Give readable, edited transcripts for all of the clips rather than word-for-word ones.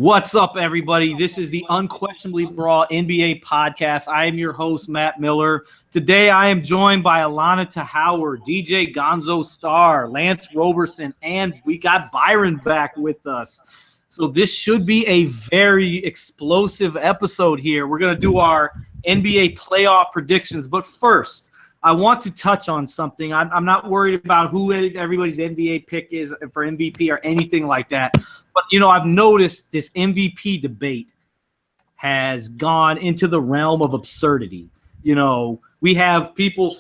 What's up, everybody? This is the Unquestionably Raw NBA podcast. I am your host, Matt Miller. Today, I am joined by Allana Tachauer, DJ Gonzo Star, Lance Roberson, and we got Byron back with us. So this should be a very explosive episode here. We're going to do our NBA playoff predictions. But first, I want to touch on something. I'm not worried about who everybody's NBA pick is for MVP or anything like that. But, I've noticed this MVP debate has gone into the realm of absurdity. We have people,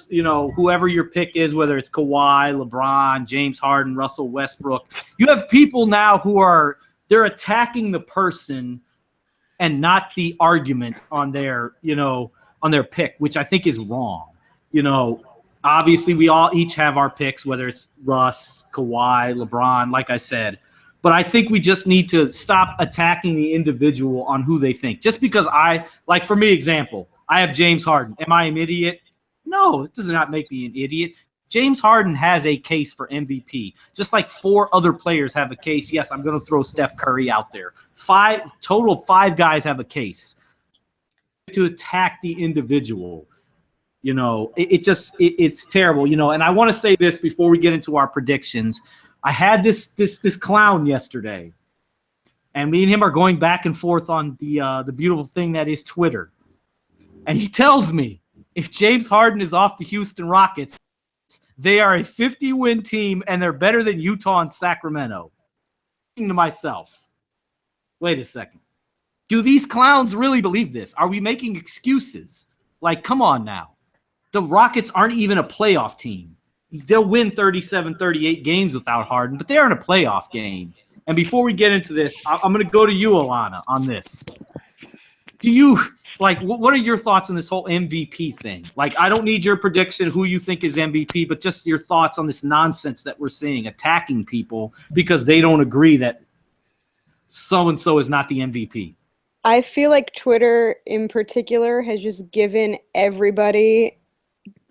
whoever your pick is, whether it's Kawhi, LeBron, James Harden, Russell Westbrook. You have people now they're attacking the person and not the argument on their pick, which I think is wrong. Obviously we all each have our picks, whether it's Russ, Kawhi, LeBron, like I said. But I think we just need to stop attacking the individual on who they think. Just because for me, example, I have James Harden. Am I an idiot? No, it does not make me an idiot. James Harden has a case for MVP, just like 4 other players have a case. Yes, I'm going to throw Steph Curry out there. 5 guys have a case. To attack the individual, it's terrible, and I want to say this before we get into our predictions. I had this clown yesterday, and me and him are going back and forth on the beautiful thing that is Twitter. And he tells me if James Harden is off the Houston Rockets, they are a 50-win team, and they're better than Utah and Sacramento. Thinking to myself, wait a second. Do these clowns really believe this? Are we making excuses? Like, come on now. The Rockets aren't even a playoff team. They'll win 37, 38 games without Harden, but they aren't a playoff game. And before we get into this, I'm going to go to you, Allana, on this. What are your thoughts on this whole MVP thing? I don't need your prediction who you think is MVP, but just your thoughts on this nonsense that we're seeing, attacking people because they don't agree that so-and-so is not the MVP. I feel like Twitter in particular has just given everybody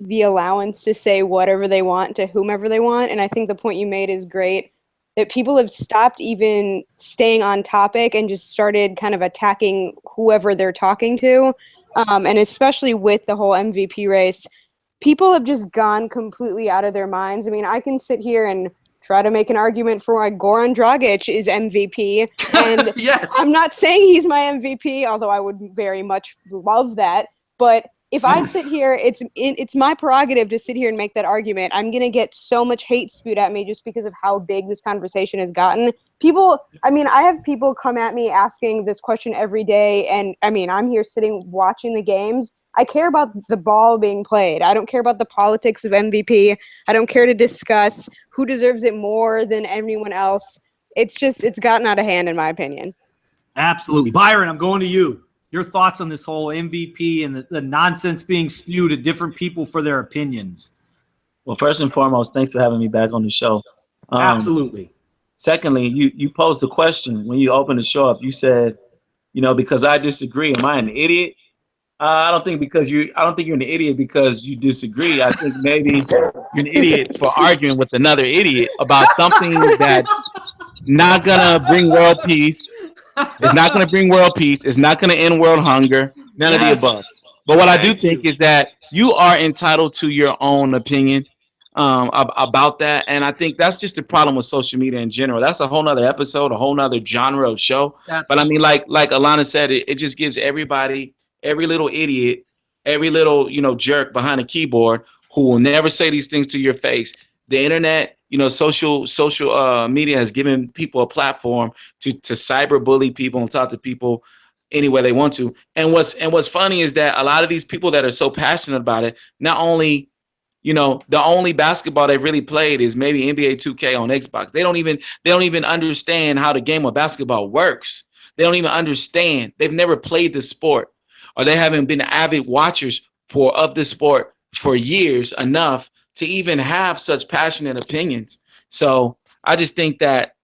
the allowance to say whatever they want to whomever they want. And I think the point you made is great, that people have stopped even staying on topic and just started kind of attacking whoever they're talking to. And especially with the whole MVP race, people have just gone completely out of their minds. I mean, I can sit here and try to make an argument for why Goran Dragic is MVP. And yes. I'm not saying he's my MVP, although I would very much love that. But if I sit here, it's my prerogative to sit here and make that argument. I'm going to get so much hate spewed at me just because of how big this conversation has gotten. I have people come at me asking this question every day. And I'm here sitting watching the games. I care about the ball being played. I don't care about the politics of MVP. I don't care to discuss who deserves it more than anyone else. It's gotten out of hand, in my opinion. Absolutely. Byron, I'm going to you. Your thoughts on this whole MVP and the nonsense being spewed at different people for their opinions. Well, first and foremost, thanks for having me back on the show. Absolutely. Secondly, you posed the question when you opened the show up. You said, because I disagree, am I an idiot? I don't think you're an idiot because you disagree. I think maybe you're an idiot for arguing with another idiot about something that's not gonna bring world peace. It's not going to bring world peace. It's not going to end world hunger. None of the above. But what I do think is that you are entitled to your own opinion about that. And I think that's just the problem with social media in general. That's a whole nother episode, a whole nother genre of show. But like Allana said, it just gives everybody, every little idiot, every little, jerk behind a keyboard who will never say these things to your face. The internet, social media has given people a platform to cyberbully people and talk to people any way they want to. And what's funny is that a lot of these people that are so passionate about it, not only, the only basketball they've really played is maybe NBA 2K on Xbox. They don't even understand how the game of basketball works. They don't even understand. They've never played the sport, or they haven't been avid watchers of the sport for years enough to even have such passionate opinions. So I just think that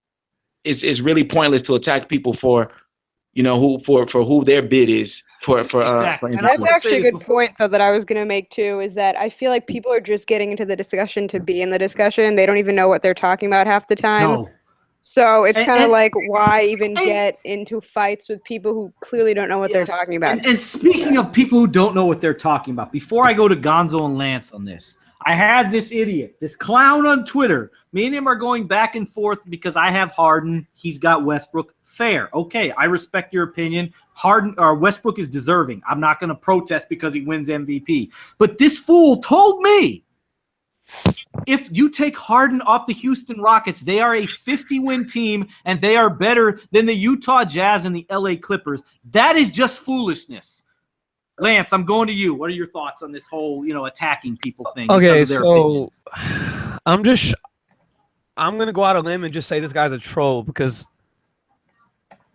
it's really pointless to attack people for who their bid is for Exactly. And that's actually a good point, though, that I was going to make, too, is that I feel like people are just getting into the discussion to be in the discussion. They don't even know what they're talking about half the time. No. So it's kind of like, why even get into fights with people who clearly don't know what they're talking about? And speaking of people who don't know what they're talking about, before I go to Gonzo and Lance on this, I had this idiot, this clown on Twitter. Me and him are going back and forth because I have Harden. He's got Westbrook. Fair. Okay, I respect your opinion. Harden or Westbrook is deserving. I'm not going to protest because he wins MVP. But this fool told me, if you take Harden off the Houston Rockets, they are a 50-win team, and they are better than the Utah Jazz and the LA Clippers. That is just foolishness. Lance, I'm going to you. What are your thoughts on this whole, attacking people thing? Okay, so I'm going to go out on a limb and just say this guy's a troll because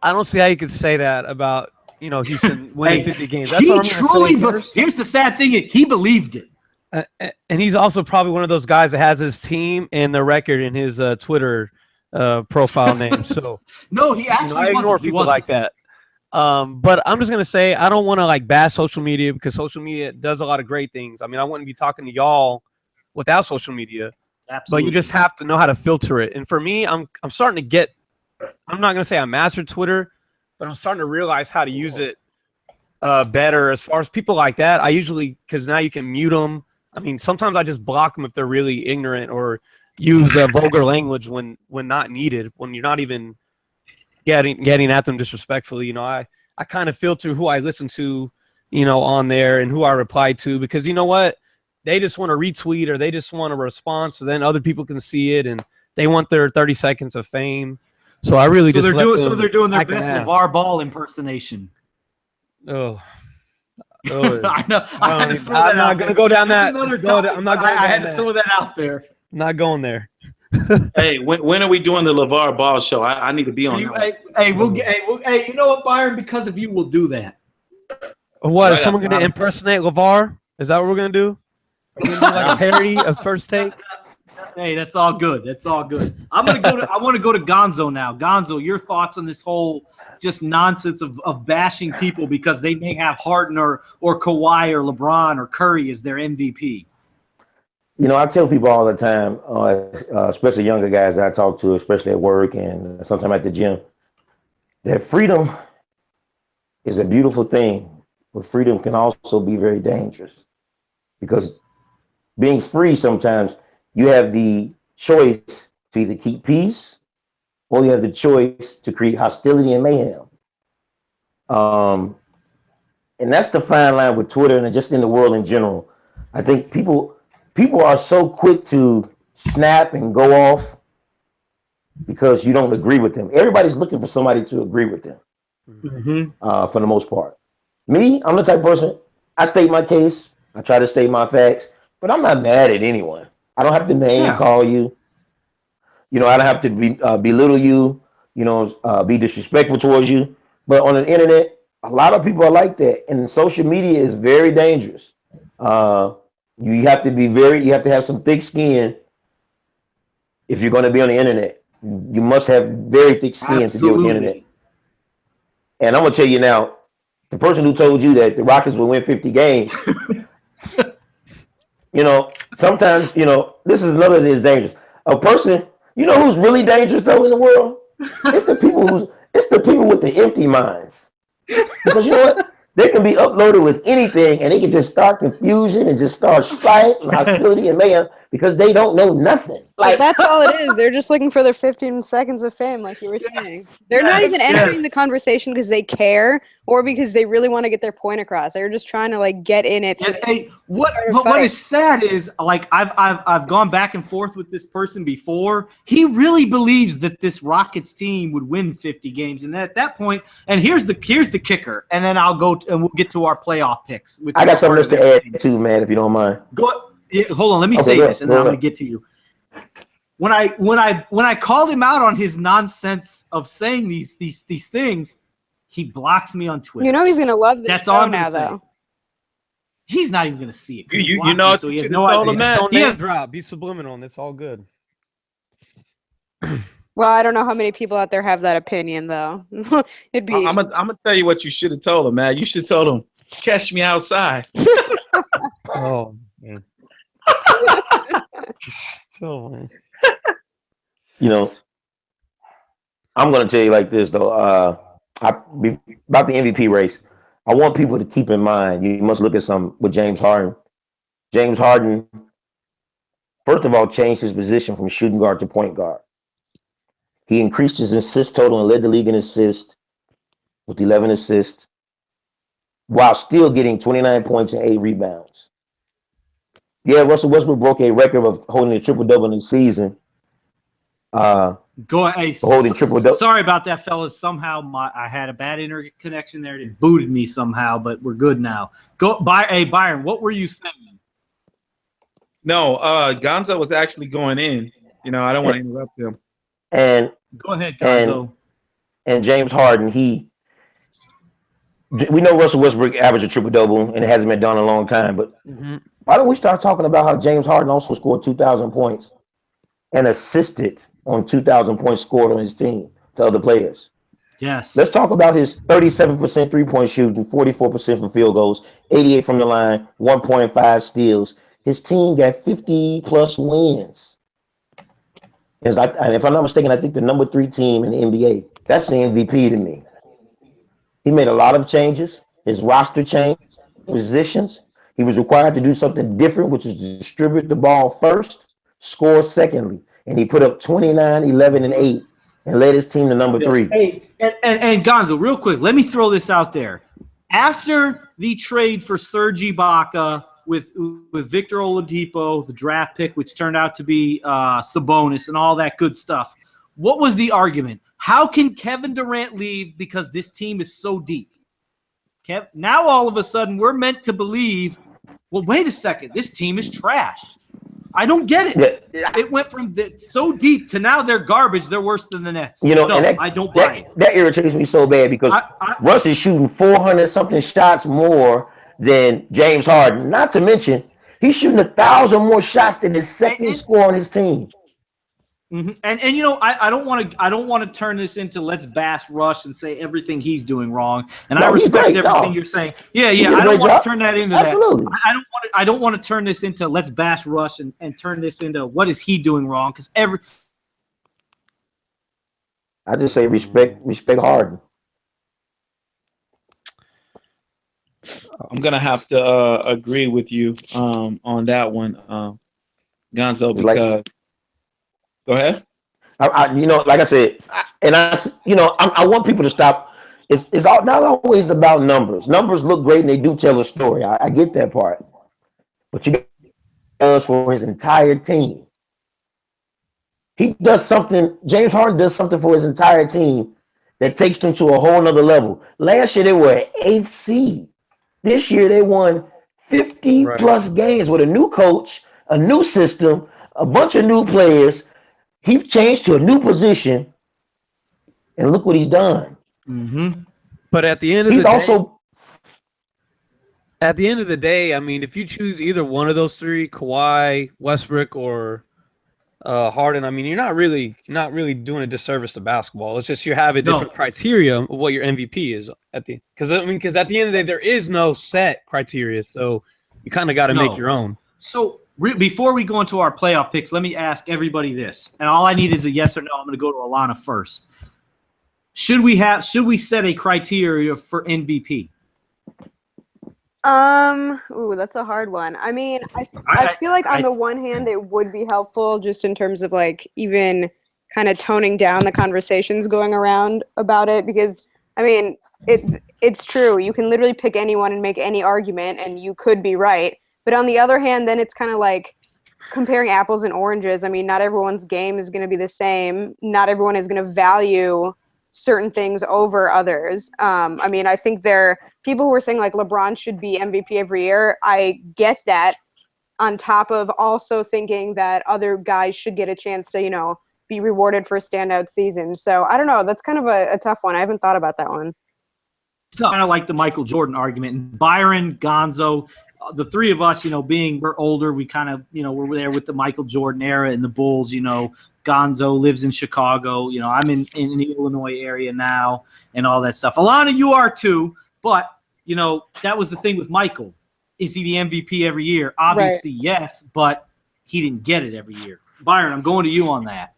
I don't see how you could say that about, Houston winning 50 games. That's what I'm truly, here's the sad thing. He believed it. And he's also probably one of those guys that has his team and the record in his Twitter profile name. So no, he actually I ignore people like that. But I'm just gonna say I don't want to bash social media because social media does a lot of great things. I mean, I wouldn't be talking to y'all without social media. Absolutely. But you just have to know how to filter it. And for me, I'm starting to get. I'm not gonna say I mastered Twitter, but I'm starting to realize how to use it better. As far as people like that, I usually because now you can mute them. I mean, sometimes I just block them if they're really ignorant or use vulgar language when not needed, when you're not even getting at them disrespectfully. I kind of filter who I listen to, on there and who I reply to because you know what? They just want to retweet or they just want a response so then other people can see it and they want their 30 seconds of fame. So I really they're doing their best LeVar Ball impersonation. Oh. I know. I'm not going to go down that. I had to throw that out there. Not going there. Hey, when are we doing the LeVar Ball show? I need to be on. Hey, you know what, Byron? Because of you, we'll do that. What? Is someone going to impersonate LeVar? Is that what we're going to do? Are we going to do like a parody of First Take? Hey, that's all good. That's all good. I want to go to Gonzo now. Gonzo, your thoughts on this whole just nonsense of bashing people because they may have Harden or Kawhi or LeBron or Curry as their MVP. I tell people all the time, especially younger guys that I talk to, especially at work and sometimes at the gym, that freedom is a beautiful thing, but freedom can also be very dangerous because being free sometimes you have the choice to either keep peace or you have the choice to create hostility and mayhem. And that's the fine line with Twitter and just in the world in general. I think people are so quick to snap and go off because you don't agree with them. Everybody's looking for somebody to agree with them, for the most part. Me, I'm the type of person, I state my case, I try to state my facts, but I'm not mad at anyone. I don't have to name call you. I don't have to belittle you, be disrespectful towards you. But on the internet, a lot of people are like that. And social media is very dangerous. You have to have some thick skin if you're going to be on the internet. You must have very thick skin to be on the internet. And I'm going to tell you now, the person who told you that the Rockets will win 50 games, sometimes, this is another that's dangerous. A person, who's really dangerous though in the world? It's the people with the empty minds. Because you know what? They can be uploaded with anything and they can just start confusion and just start strife and hostility and mayhem because they don't know nothing. Like that's all it is. They're just looking for their 15 seconds of fame, like you were saying. They're not even entering the conversation because they care or because they really want to get their point across. They're just trying to get in it. What is sad is I've gone back and forth with this person before. He really believes that this Rockets team would win 50 games, and at that point, and here's the kicker, and then I'll go and we'll get to our playoff picks. I got something else to add too, man, if you don't mind. Hold on, let me say this, and then I'm going to get to you. When I called him out on his nonsense of saying these things, he blocks me on Twitter. He's gonna love this. That's all I'm now, gonna say. though. He's not even gonna see it. You know, so he has no idea. Don't name drop. Be subliminal. It's all good. Well, I don't know how many people out there have that opinion, though. It'd be. I'm gonna tell you what you should have told him, man. You should have told him, "Catch me outside." Oh man. So man. I'm going to tell you like this though. About the MVP race, I want people to keep in mind. You must look at some with James Harden. James Harden, first of all, changed his position from shooting guard to point guard. He increased his assist total and led the league in assists with 11 assists, while still getting 29 points and 8 rebounds. Yeah, Russell Westbrook broke a record of holding a triple-double in the season. Go ahead. Holding triple-double. Sorry about that, fellas. Somehow I had a bad internet connection there. It booted me somehow, but we're good now. Hey, Byron, what were you saying? No, Gonzo was actually going in. You know, I don't want to interrupt him. And go ahead, Gonzo. And James Harden, we know Russell Westbrook averaged a triple-double, and it hasn't been done in a long time. But why don't we start talking about how James Harden also scored 2,000 points and assisted on 2,000 points scored on his team to other players? Yes. Let's talk about his 37% three-point shooting, 44% from field goals, 88 from the line, 1.5 steals. His team got 50-plus wins. And if I'm not mistaken, I think the number 3 team in the NBA. That's the MVP to me. He made a lot of changes. His roster changed positions. He was required to do something different, which is to distribute the ball first, score secondly. And he put up 29, 11, and 8 and led his team to number 3. Hey, and Gonzo, real quick, let me throw this out there. After the trade for Serge Ibaka with Victor Oladipo, the draft pick, which turned out to be Sabonis and all that good stuff, what was the argument? How can Kevin Durant leave because this team is so deep? Now all of a sudden we're meant to believe, well, wait a second, this team is trash. I don't get it. Yeah. It went from so deep to now they're garbage. They're worse than the Nets. You know, no, I don't buy it. That irritates me so bad because Russ is shooting 400-something shots more than James Harden. Not to mention, he's shooting 1,000 more shots than his second scorer on his team. Mm-hmm. And you know, I don't want to turn this into let's bash Rush and say everything he's doing wrong. And I respect everything you're saying. Yeah. I don't want to turn that into Absolutely. that. I don't want to turn this into let's bash Rush and turn this into what is he doing wrong? Because I just say respect Harden. I'm gonna have to agree with you on that one, Gonzo, because. Go ahead. You know, like I said, I want people to stop. It's not always about numbers. Numbers look great and they do tell a story. I get that part, but you does for his entire team. He does something. James Harden does something for his entire team that takes them to a whole nother level. Last year they were an 8th seed. This year they won 50-plus games with a new coach, a new system, a bunch of new players. He changed to a new position, and look what he's done. Mm-hmm. But at the end of the day, I mean, if you choose either one of those 3, Kawhi, Westbrook, or Harden, I mean, you're not really doing a disservice to basketball. It's just you have a different criteria of what your MVP is because at the end of the day, there is no set criteria, so you kind of got to make your own. So. Before we go into our playoff picks, let me ask everybody this, and all I need is a yes or no. I'm going to go to Allana first. Should we set a criteria for MVP? Ooh, that's a hard one. I mean, I feel like on the one hand, it would be helpful just in terms of like even kind of toning down the conversations going around about it, because I mean, it's true. You can literally pick anyone and make any argument, and you could be right. But on the other hand, then it's kind of like comparing apples and oranges. I mean, not everyone's game is going to be the same. Not everyone is going to value certain things over others. I mean, I think there are people who are saying like LeBron should be MVP every year. I get that, on top of also thinking that other guys should get a chance to, you know, be rewarded for a standout season. So I don't know. That's kind of a tough one. I haven't thought about that one. Kind of like the Michael Jordan argument. And Byron, Gonzo, the 3 of us, you know, we're older, we kind of, you know, we're there with the Michael Jordan era and the Bulls. You know, Gonzo lives in Chicago. You know, I'm in the Illinois area now and all that stuff. Allana, you are too. But, you know, that was the thing with Michael. Is he the MVP every year? Obviously, yes, but he didn't get it every year. Byron, I'm going to you on that.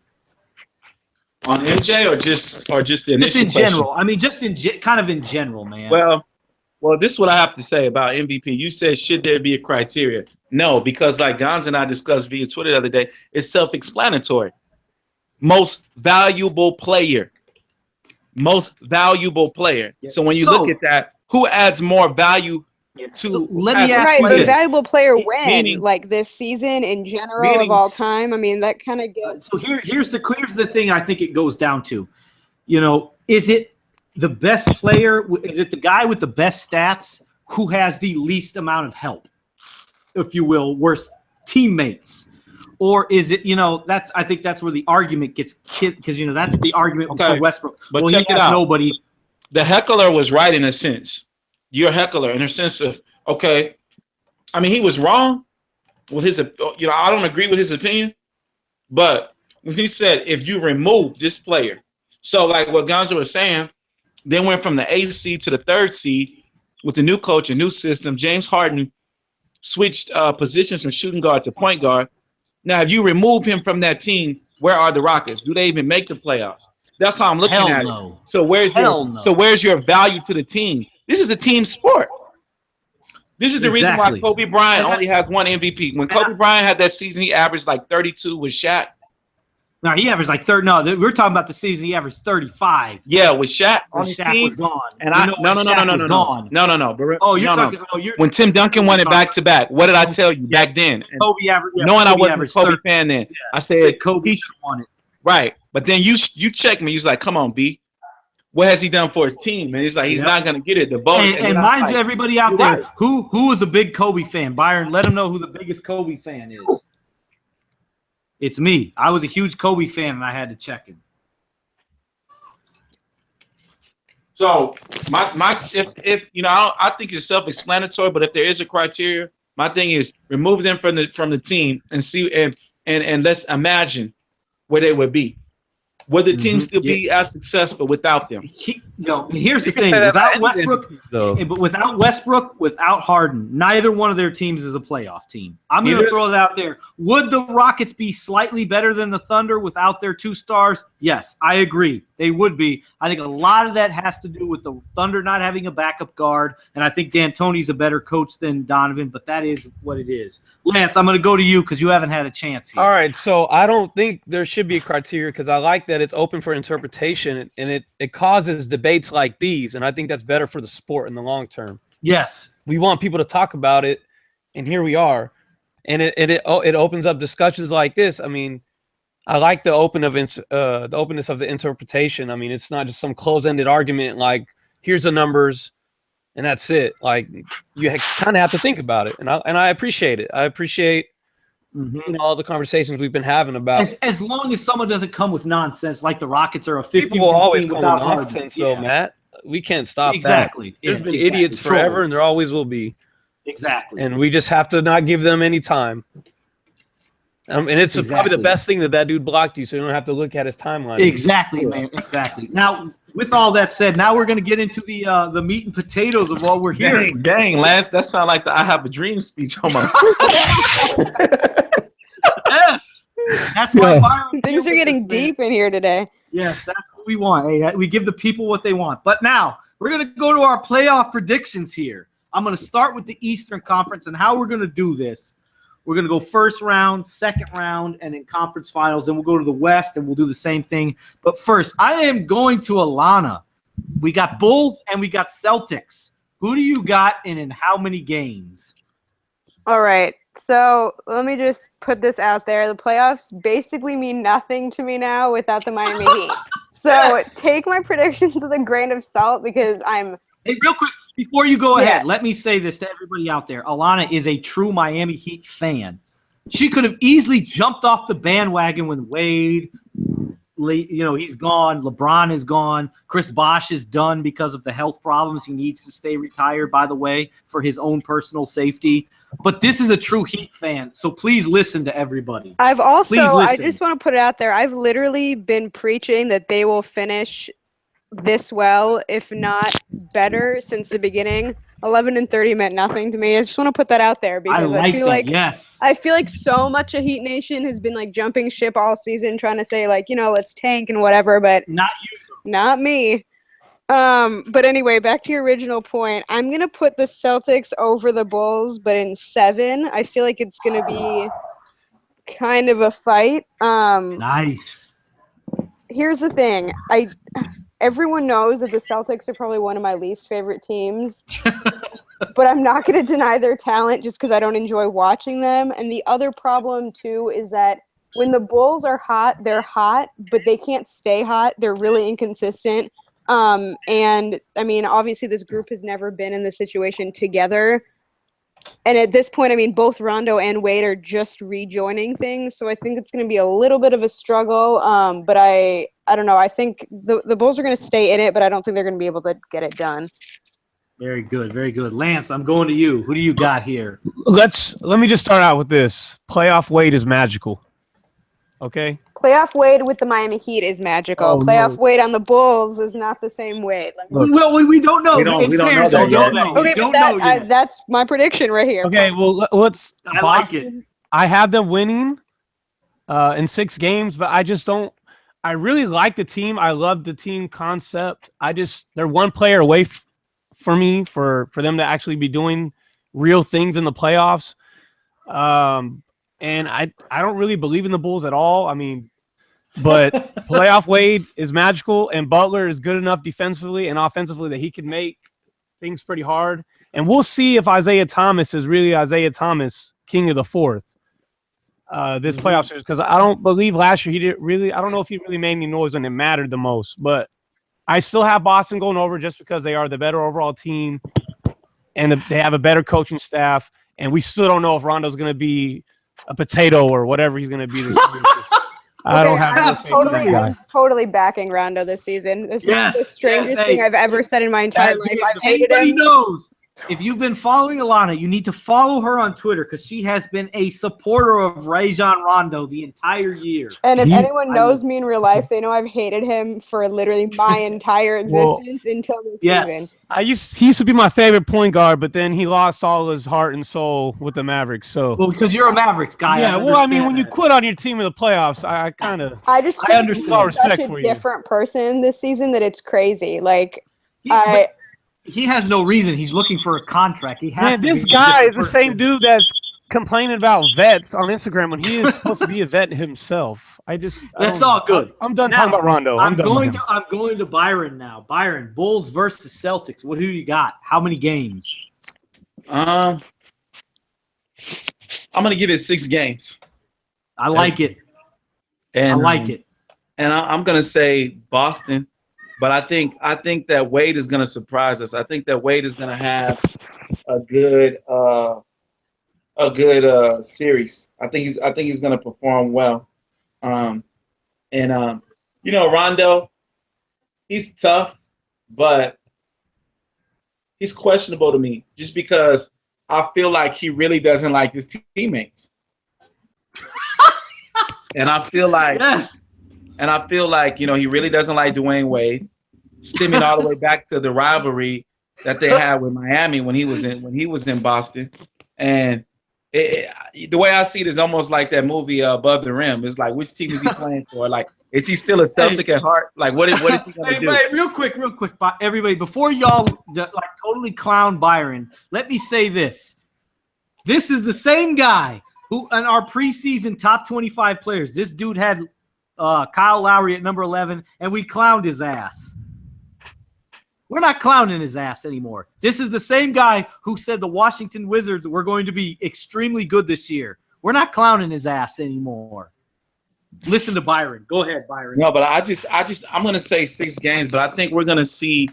On MJ or just the initial Just in question? general. I mean, just in kind of in general, man. Well, this is what I have to say about MVP. You said, should there be a criteria? No, because like Gonzo and I discussed via Twitter the other day, it's self-explanatory. Most valuable player. Most valuable player. Yeah. So when you look at that, who adds more value to? So let me ask Right, you but this. valuable player when? Meaning- Like this season in general of all time? I mean, that kind of gets... So here's the thing I think it goes down to. You know, is it the best player? Is it the guy with the best stats who has the least amount of help, if you will, worse teammates? Or is it, you know, I think that's where the argument gets hit, because, you know, that's the argument for Westbrook. But well, check he it has out. nobody. The heckler was right in a sense. You're a heckler in a sense of, okay, I mean, he was wrong with his, you know, I don't agree with his opinion, but when he said, if you remove this player, so like what Gonzo was saying, they went from the 8th seed to the 3rd seed with the new coach, a new system. James Harden switched positions from shooting guard to point guard. Now, if you remove him from that team, where are the Rockets? Do they even make the playoffs? That's how I'm looking at it. So where's your value to the team? This is a team sport. This is the reason why Kobe Bryant only has one MVP. When Kobe Bryant had that season, he averaged like 32 with Shaq. No, he averaged like 30. No, we're talking about the season. He averaged 35. Yeah, with Shaq when on his Shaq team. was gone. And No. Oh, you're talking. Oh, when Tim Duncan won it back to back, what did I tell you back then? And Kobe averaged. Yeah, knowing Kobe I wasn't a Kobe fan then, I said Kobe won it. Right, but then you checked me. He's like, "Come on, B. What has he done for his team?" And he's like, "He's not going to get it." The vote. And mind you, everybody out there, who is a big Kobe fan? Byron, let him know who the biggest Kobe fan is. It's me. I was a huge Kobe fan, and I had to check him. So if you know, I think it's self-explanatory. But if there is a criteria, my thing is remove them from the team and see and let's imagine where they would be. Would the team still be as successful without them? Here's the thing: without Westbrook, without Harden, neither one of their teams is a playoff team. I'm going to throw it out there. Would the Rockets be slightly better than the Thunder without their 2 stars? Yes, I agree. They would be. I think a lot of that has to do with the Thunder not having a backup guard, and I think D'Antoni's a better coach than Donovan, but that is what it is. Lance, I'm going to go to you because you haven't had a chance here. All right, so I don't think there should be a criteria because I like that it's open for interpretation, and it causes debates like these, and I think that's better for the sport in the long term. Yes. We want people to talk about it, and here we are. And it opens up discussions like this. I mean, I like the openness of the interpretation. I mean, it's not just some closed-ended argument like, here's the numbers, and that's it. Like, you kind of have to think about it, and I appreciate it. I appreciate all the conversations we've been having about. As long as someone doesn't come with nonsense, like the Rockets are a 50. People will always come with nonsense, though, Matt. We can't stop that. There's been idiots forever, and there always will be. Exactly. And we just have to not give them any time. And it's probably the best thing that dude blocked you, so you don't have to look at his timeline. Exactly, man. Exactly. Now, with all that said, now we're going to get into the meat and potatoes of what we're hearing. Dang, Lance, that sounds like the I Have a Dream speech almost. Yes. That's why Byron things are getting deep in here today. Yes, that's what we want. Hey, we give the people what they want. But now, we're going to go to our playoff predictions here. I'm going to start with the Eastern Conference, and how we're going to do this. We're going to go first round, second round, and then conference finals. Then we'll go to the West, and we'll do the same thing. But first, I am going to Allana. We got Bulls, and we got Celtics. Who do you got, and in how many games? All right. So let me just put this out there. The playoffs basically mean nothing to me now without the Miami Heat. So take my predictions with a grain of salt because I'm – Hey, real quick. Before you go ahead, let me say this to everybody out there. Allana is a true Miami Heat fan. She could have easily jumped off the bandwagon when Wade, he's gone. LeBron is gone. Chris Bosh is done because of the health problems. He needs to stay retired, by the way, for his own personal safety. But this is a true Heat fan, so please listen to everybody. I just want to put it out there. I've literally been preaching that they will finish this well, if not better, since the beginning 11 and 30 meant nothing to me. I just want to put that out there because I feel like yes. I feel like so much of Heat Nation has been like jumping ship all season, trying to say like, let's tank and whatever, but Not you. not me. But anyway, back to your original point. I'm gonna put the Celtics over the Bulls, but in 7. I feel like it's gonna be kind of a fight. Nice. Here's the thing. Everyone knows that the Celtics are probably one of my least favorite teams, but I'm not going to deny their talent just because I don't enjoy watching them. And the other problem, too, is that when the Bulls are hot, they're hot, but they can't stay hot. They're really inconsistent. And, I mean, obviously this group has never been in this situation together. And at this point, I mean, both Rondo and Wade are just rejoining things, so I think it's going to be a little bit of a struggle. But I don't know. I think the Bulls are going to stay in it, but I don't think they're going to be able to get it done. Very good, very good. Lance, I'm going to you. Who do you got here? Let me just start out with this. Playoff Wade is magical. Okay. Playoff Wade with the Miami Heat is magical. Oh, Playoff no. Wade on the Bulls is not the same Wade. Look, Well, we don't know. We don't know that yet. Okay, but that's my prediction right here. Okay, well, let's. I like it. I have them winning in 6 games, but I just don't. I really like the team. I love the team concept. They're one player away for me for them to actually be doing real things in the playoffs. And I don't really believe in the Bulls at all. I mean, but playoff Wade is magical, and Butler is good enough defensively and offensively that he can make things pretty hard. And we'll see if Isaiah Thomas is really Isaiah Thomas, king of the fourth, this playoff series. Because I don't believe last year he did really. I don't know if he really made any noise when it mattered the most. But I still have Boston going over just because they are the better overall team, and they have a better coaching staff. And we still don't know if Rondo's going to be a potato or whatever he's going to be this year. I'm totally backing Rondo this season. This is the strangest thing I've ever said in my entire life. I've hated him. Knows. If you've been following Allana, you need to follow her on Twitter because she has been a supporter of Rajon Rondo the entire year. And if anyone knows me in real life, they know I've hated him for literally my entire existence until this season. He used to be my favorite point guard, but then he lost all his heart and soul with the Mavericks. So, because you're a Mavericks guy. Yeah, I mean, when you quit on your team in the playoffs, I just feel like he's such a different person this season that it's crazy. Like, he has no reason. He's looking for a contract. He has to. This guy is the same dude that's complaining about vets on Instagram when he is supposed to be a vet himself. That's all good. I'm done talking about Rondo. I'm going to Byron now. Byron, Bulls versus Celtics. Who do you got? How many games? I'm gonna give it 6 games. I like it. And I like it. And I'm gonna say Boston. But I think that Wade is going to surprise us. I think that Wade is going to have a good series. I think he's going to perform well. Rondo, he's tough, but he's questionable to me just because I feel like he really doesn't like his teammates. And I feel like he really doesn't like Dwayne Wade. Stemming all the way back to the rivalry that they had with Miami when he was in Boston, and the way I see it is almost like that movie Above the Rim. It's like, which team is he playing for? Like, is he still a Celtic at heart? Like, what is he going to do? Hey, real quick, everybody, before y'all totally clown Byron, let me say this: this is the same guy who, in our preseason top 25 players, this dude had Kyle Lowry at number 11, and we clowned his ass. We're not clowning his ass anymore. This is the same guy who said the Washington Wizards were going to be extremely good this year. We're not clowning his ass anymore. Listen to Byron. Go ahead, Byron. No, but I'm going to say 6 games, but I think we're going to see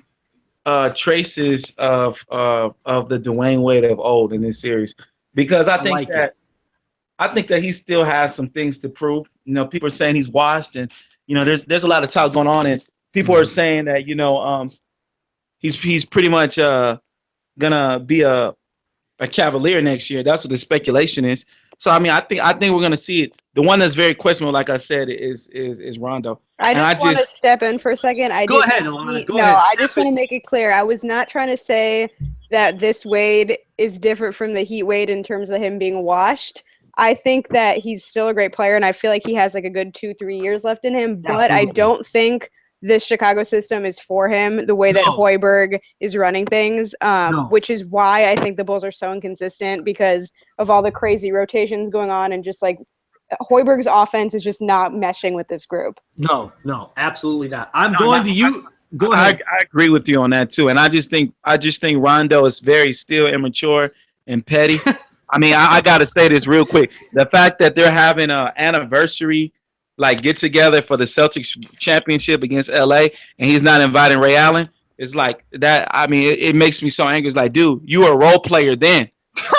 traces of the Dwayne Wade of old in this series because I think that he still has some things to prove. People are saying he's washed, and there's a lot of talk going on, and people are saying that he's pretty much gonna be a Cavalier next year. That's what the speculation is. So I mean, I think we're gonna see it. The one that's very questionable, like I said, is Rondo. I just want to step in for a second. Go ahead, Allana. I just want to make it clear. I was not trying to say that this Wade is different from the Heat Wade in terms of him being washed. I think that he's still a great player, and I feel like he has like a good 2-3 years left in him. But I don't think this Chicago system is for him the way that Hoiberg is running things, which is why I think the Bulls are so inconsistent because of all the crazy rotations going on and just like Hoiberg's offense is just not meshing with this group. No, absolutely not. I'm going to you. Go ahead. I agree with you on that too, and I just think Rondo is very still immature and petty. I mean, I got to say this real quick. The fact that they're having an anniversary like get together for the Celtics championship against LA and he's not inviting Ray Allen is like that. I mean, it makes me so angry. It's like, dude, you were a role player then.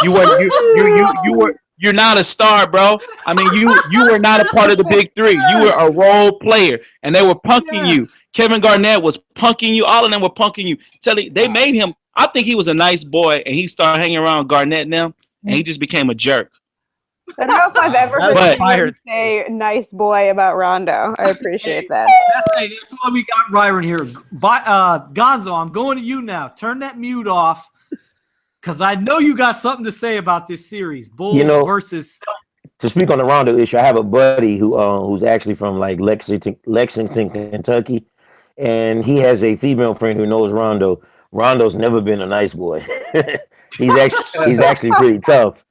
You're not a star, bro. I mean, you were not a part of the big three. You were a role player and they were punking you. Kevin Garnett was punking you. All of them were punking you. They made him. I think he was a nice boy and he started hanging around Garnett and them and he just became a jerk. I don't know if I've ever heard you say nice boy about Rondo. I appreciate that. That's why we got Byron here. Gonzo, I'm going to you now. Turn that mute off because I know you got something to say about this series. Bulls versus Celtics. To speak on the Rondo issue, I have a buddy who's actually from like Lexington, Kentucky, and he has a female friend who knows Rondo. Rondo's never been a nice boy. he's actually pretty tough.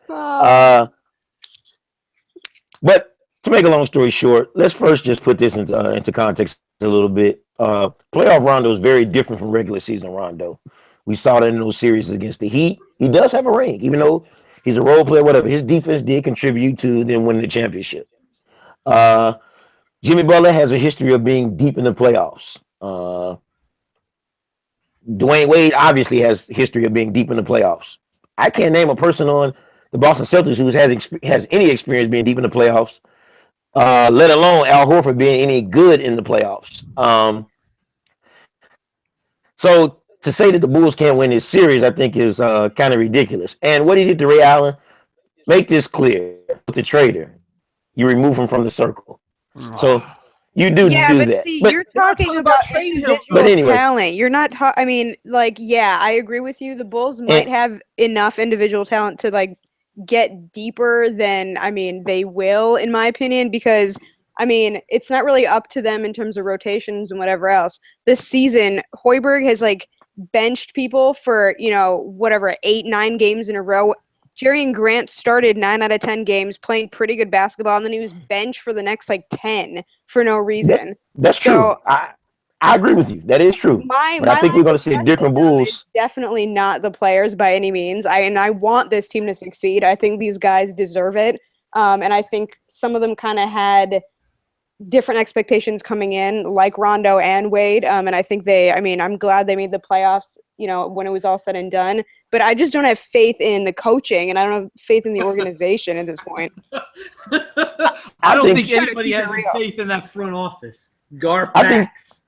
But to make a long story short, let's first just put this into context a little bit. Playoff Rondo is very different from regular season Rondo. We saw that in those series against the Heat. He does have a ring, even though he's a role player, whatever. His defense did contribute to them winning the championship. Jimmy Butler has a history of being deep in the playoffs. Dwayne Wade obviously has a history of being deep in the playoffs. I can't name a person on the Boston Celtics who has any experience being deep in the playoffs, let alone Al Horford being any good in the playoffs. So to say that the Bulls can't win this series, I think is kind of ridiculous. And what he did to Ray Allen, make this clear with the trader, you remove him from the circle. So you do that. See, you're talking about individual talent. You're not I mean, like, yeah, I agree with you. The Bulls might have enough individual talent to like get deeper than they will, in my opinion, because it's not really up to them in terms of rotations and whatever else. This season, Hoiberg has like benched people for 8-9 games in a row. Jerry Grant started 9 out of 10 games playing pretty good basketball, and then he was benched for the next 10 for no reason. That's true. I agree with you. That is true. But I think we're going to see different Bulls. Definitely not the players by any means. I want this team to succeed. I think these guys deserve it. And I think some of them kind of had different expectations coming in, like Rondo and Wade. And I think I'm glad they made the playoffs, when it was all said and done. But I just don't have faith in the coaching, and I don't have faith in the organization at this point. I don't think anybody has faith in that front office. Garpax.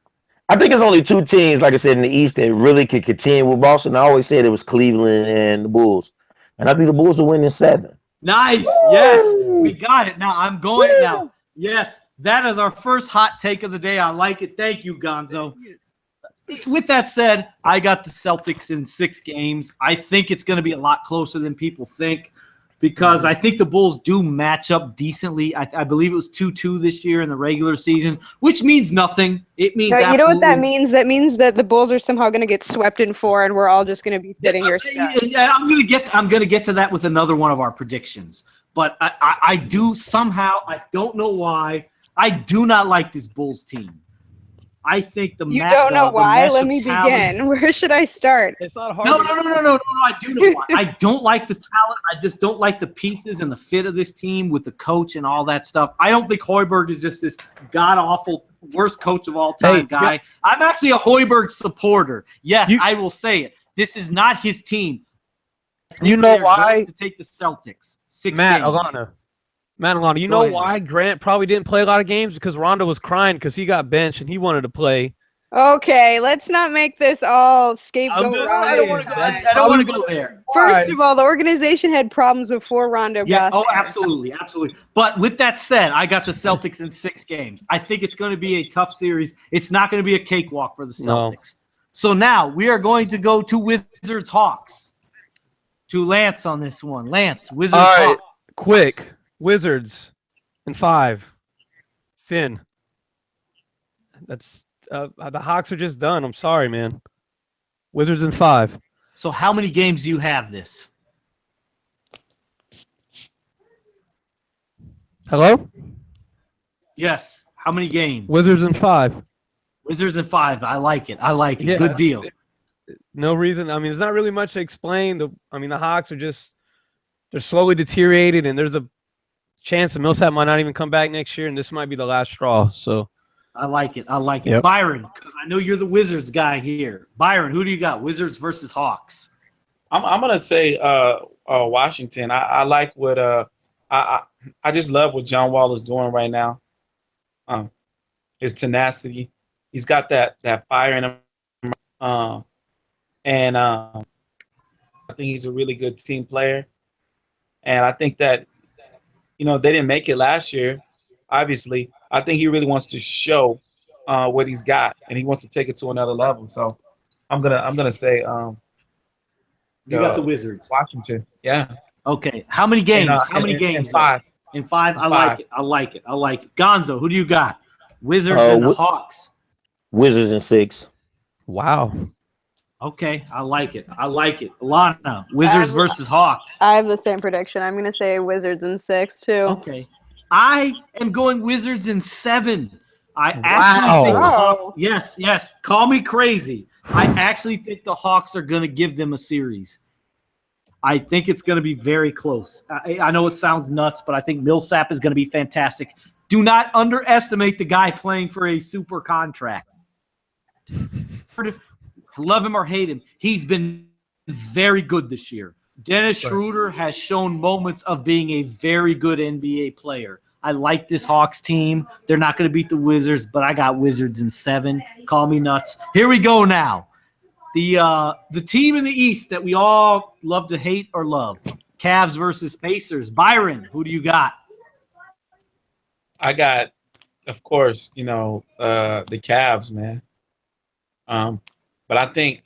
I think it's only two teams, like I said, in the East that really could contend with Boston. I always said it was Cleveland and the Bulls. And I think the Bulls will win in 7. Nice. Yes. We got it. Now I'm going now. Yes. That is our first hot take of the day. I like it. Thank you, Gonzo. With that said, I got the Celtics in 6 games. I think it's going to be a lot closer than people think because I think the Bulls do match up decently. I believe it was 2-2 this year in the regular season, which means nothing. It means you know what that means? That means that the Bulls are somehow going to get swept in 4, and we're all just going to be sitting here stuck. Yeah, I'm going to get to that with another one of our predictions. But I do somehow, I don't know why, I do not like this Bulls team. I think You don't know why? Let me begin. Where should I start? It's not hard. No. I do know why. I don't like the talent. I just don't like the pieces and the fit of this team with the coach and all that stuff. I don't think Hoiberg is just this god-awful, worst coach of all time guy. I'm actually a Hoiberg supporter. Yes, I will say it. This is not his team. You know why? To take the Celtics. 6 Matt, games. Allana, you know why Grant probably didn't play a lot of games? Because Rondo was crying because he got benched and he wanted to play. Okay, let's not make this all scapegoat. I don't want to go there. First of all, the organization had problems before Rondo got there. Absolutely. But with that said, I got the Celtics in 6 games. I think it's going to be a tough series. It's not going to be a cakewalk for the Celtics. So now we are going to go to Wizards Hawks. To Lance on this one. Lance, Wizards All right, Hawks. quick. Wizards in 5. Finn. That's the Hawks are just done. I'm sorry, man. Wizards in 5. So how many games do you have this? Hello? Yes. How many games? Wizards in 5. Wizards in 5. I like it. I like it. Yeah. Good deal. No reason. I mean, there's not really much to explain. The Hawks are they're slowly deteriorating, and there's a chance that Millsap might not even come back next year, and this might be the last straw. So I like it. I like it. Yep. Byron, because I know you're the Wizards guy here. Byron, who do you got? Wizards versus Hawks. I'm gonna say Washington. I like what I just love what John Wall is doing right now. His tenacity. He's got that fire in him. And I think he's a really good team player. And I think that, they didn't make it last year, obviously. I think he really wants to show what he's got, and he wants to take it to another level. So I'm gonna say You got the Wizards. Washington. Yeah. Okay. How many games? How many games? In 5. In 5. I like it. I like it. I like it. Gonzo, who do you got? Wizards and the Hawks. Wizards in 6. wow. Okay. I like it. I like it. Allana, Wizards versus Hawks. I have the same prediction. I'm gonna say Wizards in 6 too. Okay. I am going Wizards in 7. I actually think the Hawks, yes. Call me crazy. I actually think the Hawks are going to give them a series. I think it's going to be very close. I know it sounds nuts, but I think Millsap is going to be fantastic. Do not underestimate the guy playing for a super contract. Love him or hate him, he's been very good this year. Dennis Schroeder has shown moments of being a very good NBA player. I like this Hawks team. They're not going to beat the Wizards, but I got Wizards in 7. Call me nuts. Here we go now. The team in the East that we all love to hate or love. Cavs versus Pacers. Byron, who do you got? I got, of course, the Cavs, man. But I think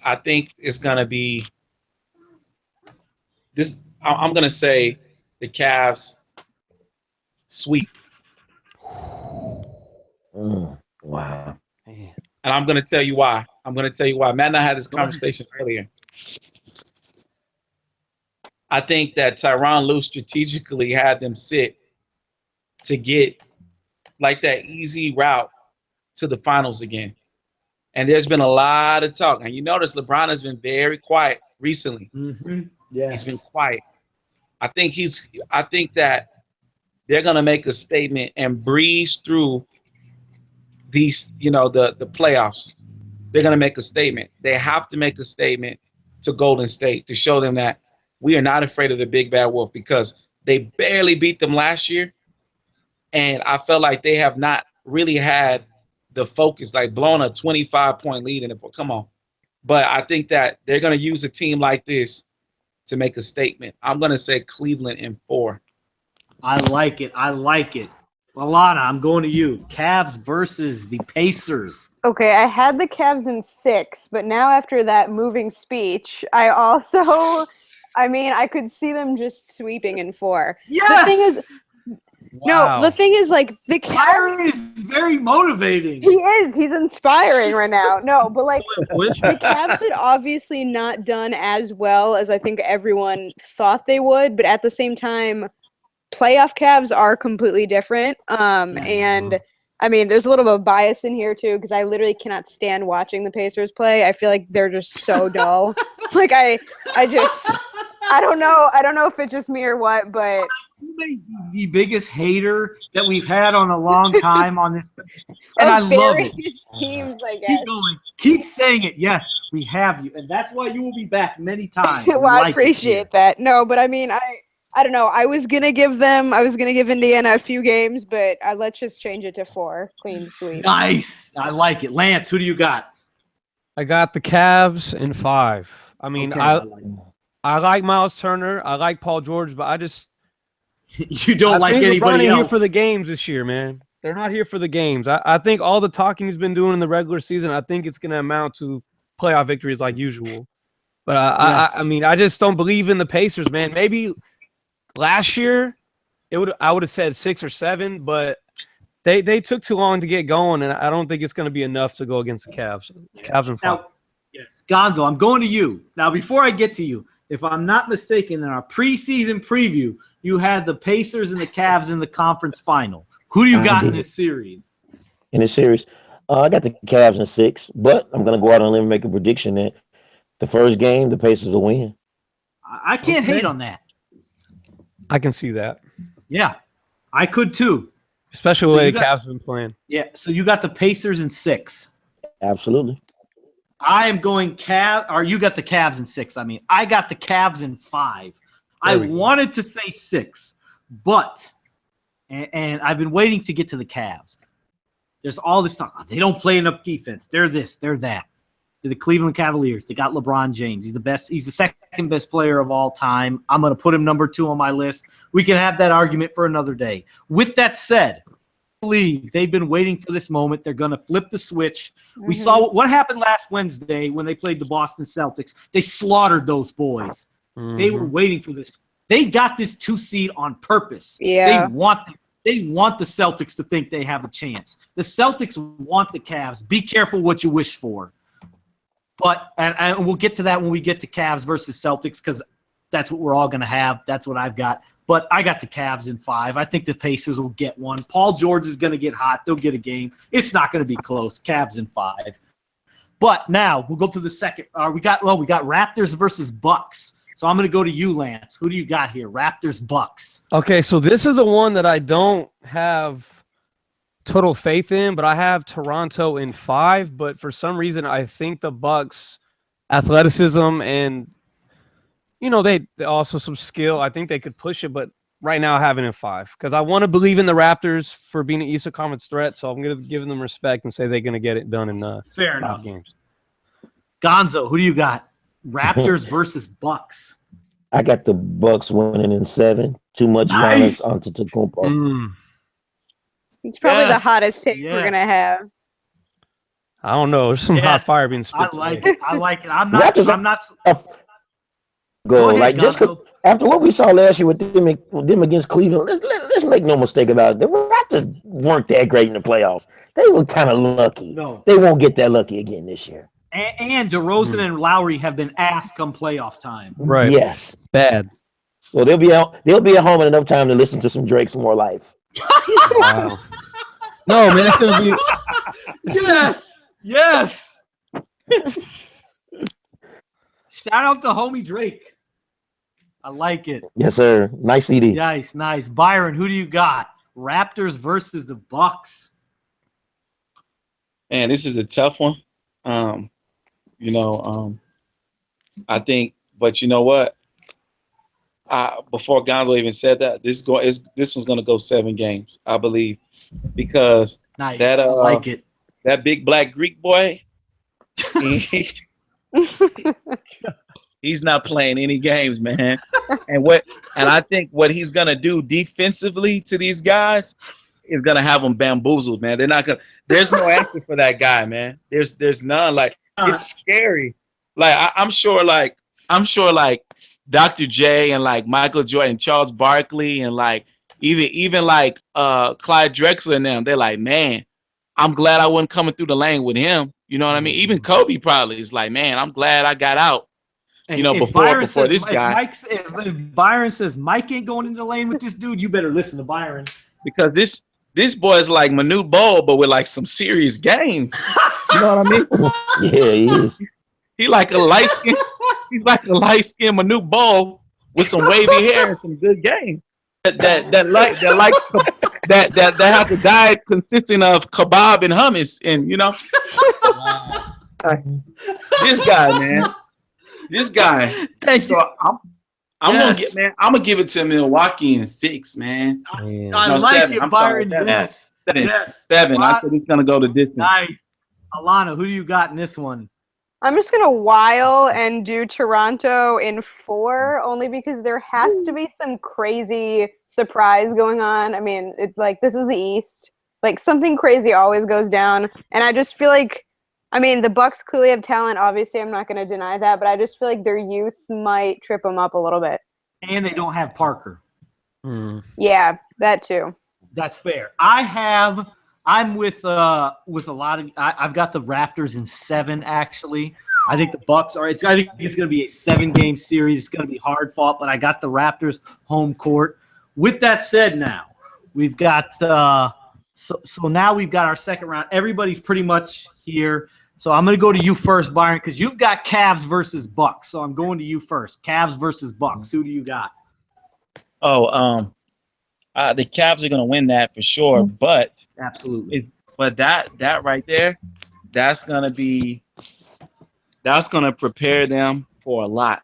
it's gonna be this. I'm gonna say the Cavs sweep. Wow. And I'm gonna tell you why. Matt and I had this conversation earlier. I think that Tyronn Lue strategically had them sit to get like that easy route to the finals again. And there's been a lot of talk. And you notice LeBron has been very quiet recently. Mm-hmm. Yeah, he's been quiet. I think that they're gonna make a statement and breeze through these, the playoffs. They're gonna make a statement. They have to make a statement to Golden State to show them that we are not afraid of the big bad wolf, because they barely beat them last year. And I felt like they have not really had the focus, like blowing a 25-point lead in it. Come on. But I think that they're going to use a team like this to make a statement. I'm going to say Cleveland in 4. I like it. Allana, I'm going to you. Cavs versus the Pacers. Okay, I had the Cavs in 6, but now after that moving speech, I could see them just sweeping in 4. Yes! The thing is, Wow. no, the thing is, like, the Byron Cavs. is very motivating. He is. He's inspiring right now. No, but like the Cavs had obviously not done as well as I think everyone thought they would, but at the same time, playoff Cavs are completely different. And I mean, there's a little bit of bias in here too, because I literally cannot stand watching the Pacers play. I feel like they're just so dull. Like I don't know if it's just me or what, but the biggest hater that we've had on a long time on this, and I love it. Teams, I guess. Keep going. Keep saying it. Yes, we have you, and that's why you will be back many times. Well, I appreciate that. No, but I mean, I don't know. I was gonna give Indiana a few games, but let's just change it to 4. Clean sweep. Nice. I like it. Lance, who do you got? I got the Cavs in 5. I mean, Okay, I like Miles Turner. I like Paul George, but you don't like think anybody LeBron ain't else here for the games this year, man. They're not here for the games. I think all the talking he's been doing in the regular season, I think it's going to amount to playoff victories like usual. But I mean, I just don't believe in the Pacers, man. Maybe last year I would have said 6 or 7, but they took too long to get going, and I don't think it's going to be enough to go against the Cavs. Cavs and 5. Now, yes, Gonzo, I'm going to you. Now, before I get to you, if I'm not mistaken, in our preseason preview, you had the Pacers and the Cavs in the conference final. Who do you got in this series? In this series, I got the Cavs in 6, but I'm going to go out on a limb and make a prediction that the first game, the Pacers will win. I can't hate on that. I can see that. Yeah, I could too. Especially the way the Cavs have been playing. Yeah, so you got the Pacers in 6. Absolutely. I am going or you got the Cavs in 6. I mean, I got the Cavs in 5. I wanted to say 6, but and I've been waiting to get to the Cavs. There's all this talk. Oh, they don't play enough defense. They're this, they're that. They're the Cleveland Cavaliers. They got LeBron James. He's the best. He's the second best player of all time. I'm going to put him number 2 on my list. We can have that argument for another day. With that said, I believe they've been waiting for this moment. They're going to flip the switch. Mm-hmm. We saw what happened last Wednesday when they played the Boston Celtics. They slaughtered those boys. Mm-hmm. They were waiting for this. They got this 2 seed on purpose. Yeah. They want the Celtics to think they have a chance. The Celtics want the Cavs. Be careful what you wish for. But and we'll get to that when we get to Cavs versus Celtics because that's what we're all going to have. That's what I've got. But I got the Cavs in 5. I think the Pacers will get one. Paul George is going to get hot. They'll get a game. It's not going to be close. Cavs in 5. But now we'll go to the second. We got Raptors versus Bucks. So I'm going to go to you, Lance. Who do you got here? Raptors, Bucks. Okay, so this is a one that I don't have total faith in, but I have Toronto in 5. But for some reason, I think the Bucks' athleticism and they also some skill. I think they could push it, but right now I have it in 5 because I want to believe in the Raptors for being an Eastern Conference threat. So I'm going to give them respect and say they're going to get it done in Fair 5 enough. games. Gonzo, who do you got? Raptors versus Bucks. I got the Bucks winning in 7. Too much violence onto Tacumpo. It's probably the hottest take we're gonna have. I don't know. There's some hot fire being spit. I like it. I'm not. Go ahead, like just after what we saw last year with them against Cleveland, let's make no mistake about it. The Raptors weren't that great in the playoffs. They were kind of lucky. No. They won't get that lucky again this year. And DeRozan and Lowry have been asked come playoff time. Right. Yes. Bad. So they'll be at home in enough time to listen to some Drake's More Life. Wow. No, man, it's gonna be. Yes. Shout out to homie Drake. I like it. Yes, sir. Nice CD. Nice. Byron, who do you got? Raptors versus the Bucks. Man, this is a tough one. I think, but you know what? Before Gonzo even said that, this one's gonna go 7 games, I believe, because I like it. That big black Greek boy, he's not playing any games, man. And I think what he's gonna do defensively to these guys is gonna have them bamboozled, man. They're not gonna. There's no answer for that guy, man. There's none. Like it's scary. Like I'm sure Dr. J and like Michael Jordan, Charles Barkley, and like even like Clyde Drexler and them, they're like, man, I'm glad I wasn't coming through the lane with him. You know what I mean? Even Kobe probably is like, man, I'm glad I got out. Before this guy. If Byron says Mike ain't going into the lane with this dude, you better listen to Byron. Because this boy is like Manute Bol, but with like some serious game. You know what I mean? Yeah, he is. He's like a light skin Manute Bol with some wavy hair and some good game. That has a diet consisting of kebab and hummus, and this guy, man. This guy. Thank you. I'm gonna give it to Milwaukee in 6, man. I like 7. it, Byron. Yes. 7. Yes. 7. I said it's gonna go the distance. Nice. Allana, who do you got in this one? I'm just gonna while and do Toronto in 4, only because there has to be some crazy surprise going on. I mean, it's like this is the East. Like something crazy always goes down, and I just feel like I mean, the Bucks clearly have talent. Obviously, I'm not going to deny that, but I just feel like their youth might trip them up a little bit. And they don't have Parker. Yeah, that too. That's fair. I'm with a lot of. I've got the Raptors in 7 actually. I think the Bucks are. I think it's going to be a 7-game series. It's going to be hard fought, but I got the Raptors home court. With that said, now we've got. So now we've got our second round. Everybody's pretty much here. So I'm going to go to you first, Byron, because you've got Cavs versus Bucks. So I'm going to you first. Cavs versus Bucks. Who do you got? Oh, the Cavs are going to win that for sure. But absolutely, that right there, that's going to prepare them for a lot.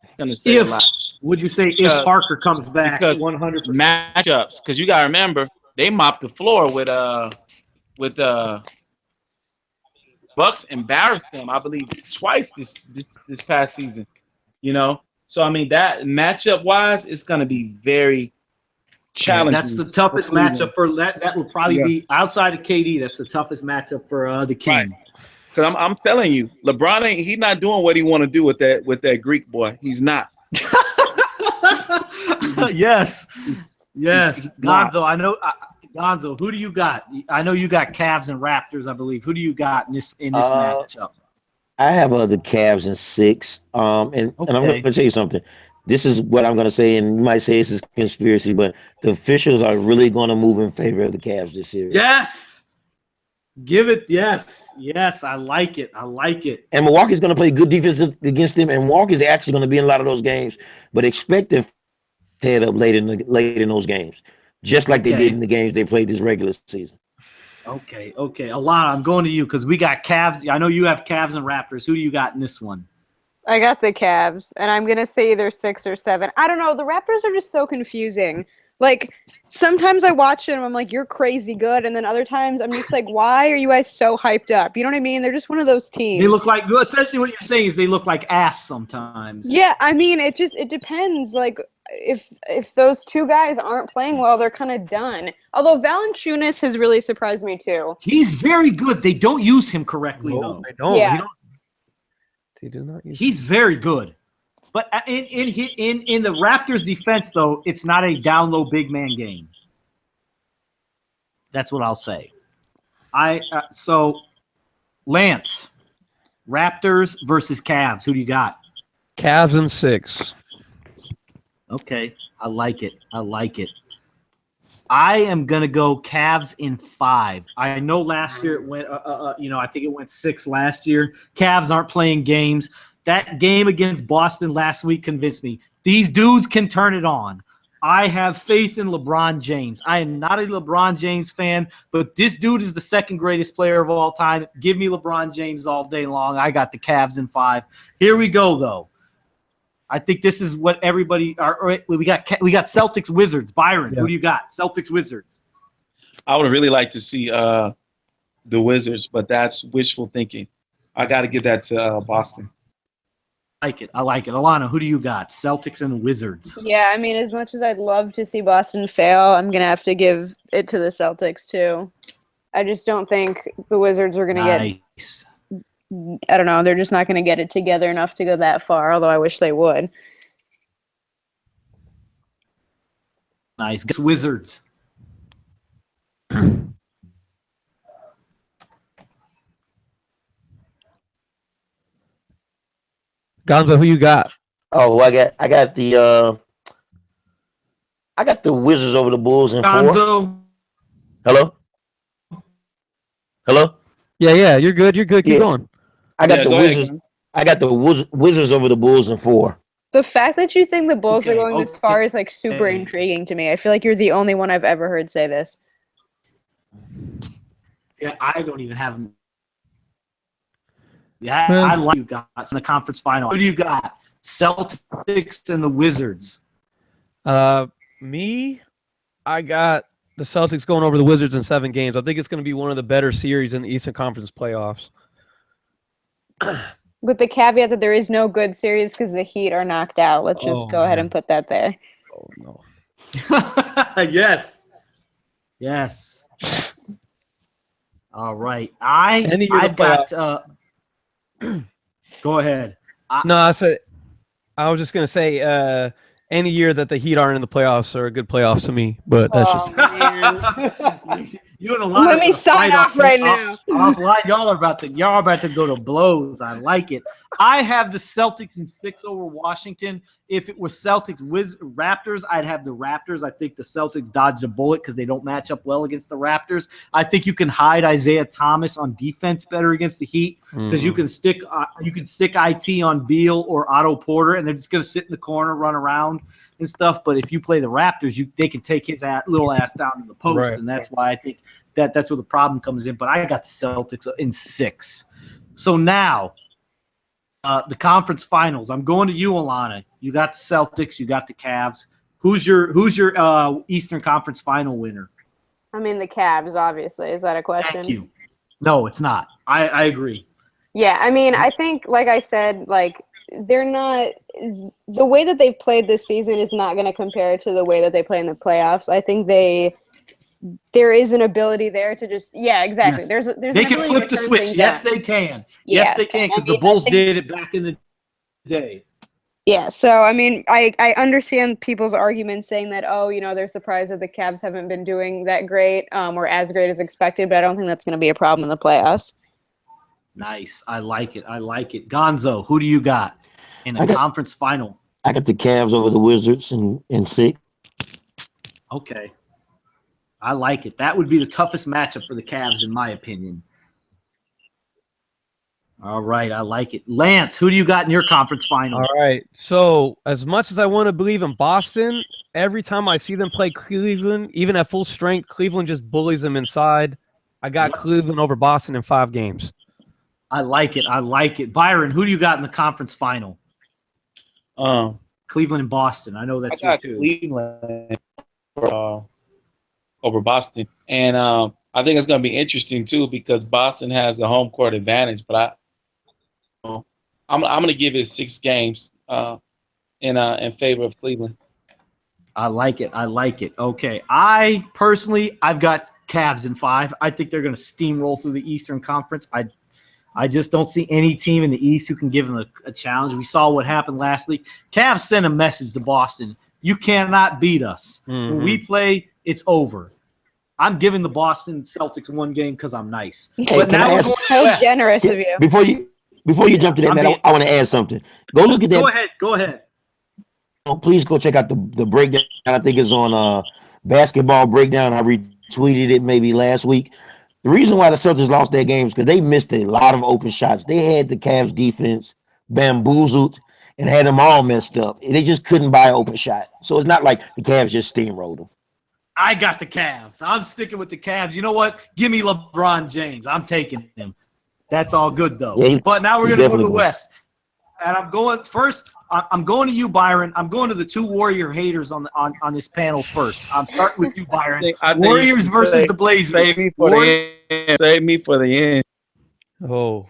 It's going to say a lot. Would you say if Parker comes back? 100% matchups, because you got to remember they mopped the floor with Bucks embarrassed them, I believe, twice this past season. You know, so I mean that matchup wise, it's going to be very challenging. That's the toughest matchup for that. That will probably be outside of KD. That's the toughest matchup for the King. Right. Because I'm telling you, LeBron he's not doing what he want to do with that Greek boy. He's not. Yes. Gonzo, I know. Gonzo, who do you got? I know you got Cavs and Raptors, I believe. Who do you got in this matchup? I have the Cavs in 6. And I'm going to tell you something. This is what I'm going to say, and you might say this is conspiracy, but the officials are really going to move in favor of the Cavs this series. Yes. Give it. Yes. I like it. And Milwaukee's going to play good defense against them, and Milwaukee's actually going to be in a lot of those games, but expect them to head up late in those games, just like they did in the games they played this regular season. Okay. Allana, I'm going to you because we got Cavs. I know you have Cavs and Raptors. Who do you got in this one? I got the Cavs, and I'm going to say either 6 or 7. I don't know. The Raptors are just so confusing. Like, sometimes I watch them, I'm like, you're crazy good. And then other times I'm just like, why are you guys so hyped up? You know what I mean? They're just one of those teams. They look like, essentially what you're saying is they look like ass sometimes. Yeah, I mean, it depends. Like, if those two guys aren't playing well, they're kind of done. Although Valanciunas has really surprised me too. He's very good. They don't use him correctly, though. They don't. Yeah. They do not use He's very good. But in the Raptors' defense, though, it's not a down low big man game. That's what I'll say. So Lance, Raptors versus Cavs. Who do you got? Cavs in 6. Okay, I like it. I am gonna go Cavs in 5. I know last year it went. I think it went 6 last year. Cavs aren't playing games. That game against Boston last week convinced me. These dudes can turn it on. I have faith in LeBron James. I am not a LeBron James fan, but this dude is the second greatest player of all time. Give me LeBron James all day long. I got the Cavs in 5. Here we go, though. I think this is what everybody – we got Celtics Wizards. Byron, who do you got? Celtics Wizards. I would really like to see the Wizards, but that's wishful thinking. I got to give that to Boston. I like it. Allana, who do you got? Celtics and Wizards. Yeah, I mean, as much as I'd love to see Boston fail, I'm going to have to give it to the Celtics, too. I just don't think the Wizards are going to get – I don't know. They're just not going to get it together enough to go that far, although I wish they would. Nice. Wizards. Gonzo, who you got? Oh, I got the Wizards over the Bulls in 4. Gonzo. Hello? Yeah, you're good. Keep going. I got the Wizards. I got the Wizards over the Bulls in 4. The fact that you think the Bulls are going this far is like super intriguing to me. I feel like you're the only one I've ever heard say this. Yeah, I don't even have them. Yeah, I like you guys in the conference final. Who do you got? Celtics and the Wizards. Me, I got the Celtics going over the Wizards in 7 games. I think it's going to be one of the better series in the Eastern Conference playoffs. With the caveat that there is no good series because the Heat are knocked out. Let's just go ahead and put that there. Oh, no. Yes. All right. Any year I've the got. Go ahead. No, I was just gonna say, any year that the Heat aren't in the playoffs are a good playoffs to me. But that's just You and Allana Let me are gonna sign fight off right now. Offline, y'all are about to go to blows. I like it. I have the Celtics in 6 over Washington. If it was Celtics Raptors, I'd have the Raptors. I think the Celtics dodged a bullet because they don't match up well against the Raptors. I think you can hide Isaiah Thomas on defense better against the Heat because you can stick IT on Beal or Otto Porter, and they're just gonna sit in the corner, run around and stuff. But if you play the Raptors, they can take his little ass down to the post, Right. and that's why I think that's where the problem comes in. But I got the Celtics in 6. So now the conference finals. I'm going to you, Allana. You got the Celtics. You got the Cavs. Who's your Eastern Conference final winner? I mean, the Cavs, obviously. Is that a question? Thank you. No, it's not. I agree. Yeah, I mean, I think, like I said, like they're not – the way that they've played this season is not going to compare to the way that they play in the playoffs. I think there is an ability there to just – yeah, exactly. Yes. There's They an can ability flip to the turn switch. things Yes, on. they can. Yeah, Yes, they can because I the mean, Bulls I think- did it back in the day. Yeah, so, I mean, I understand people's arguments saying that, oh, you know, they're surprised that the Cavs haven't been doing that great or as great as expected, but I don't think that's going to be a problem in the playoffs. Nice. I like it. Gonzo, who do you got in a conference final? I got the Cavs over the Wizards in 6. Okay. I like it. That would be the toughest matchup for the Cavs, in my opinion. All right. I like it. Lance, who do you got in your conference final? all right. So as much as I want to believe in Boston, every time I see them play Cleveland, even at full strength, Cleveland just bullies them inside. I got Cleveland over Boston in 5 games. I like it. Byron, who do you got in the conference final? Cleveland and Boston. I know that's I got you too. Cleveland over Boston, and I think it's going to be interesting too because Boston has the home court advantage. But I'm going to give it 6 games in favor of Cleveland. I like it. Okay. I've got Cavs in 5. I think they're going to steamroll through the Eastern Conference. I just don't see any team in the East who can give them a challenge. We saw what happened last week. Cavs sent a message to Boston. You cannot beat us. When we play, it's over. I'm giving the Boston Celtics 1 game because I'm nice. Hey, But now we're going How west. generous of you. Before you jump to that, man, I want to add something. Go look at that. Go ahead. Please go check out the breakdown. I think it's on Basketball Breakdown. I retweeted it maybe last week. The reason why the Celtics lost their games because they missed a lot of open shots. They had the Cavs defense bamboozled and had them all messed up. They just couldn't buy an open shot. So it's not like the Cavs just steamrolled them. I got the Cavs. I'm sticking with the Cavs. You know what? Give me LeBron James. I'm taking him. That's all good, though. Yeah, but now we're going to go to the definitely West. And I'm going first. I'm going to you, Byron. I'm going to the 2 Warrior haters on this panel first. I'm starting with you, Byron. I think Warriors versus the Blazers. Save me for the end. Save me for the end. Oh.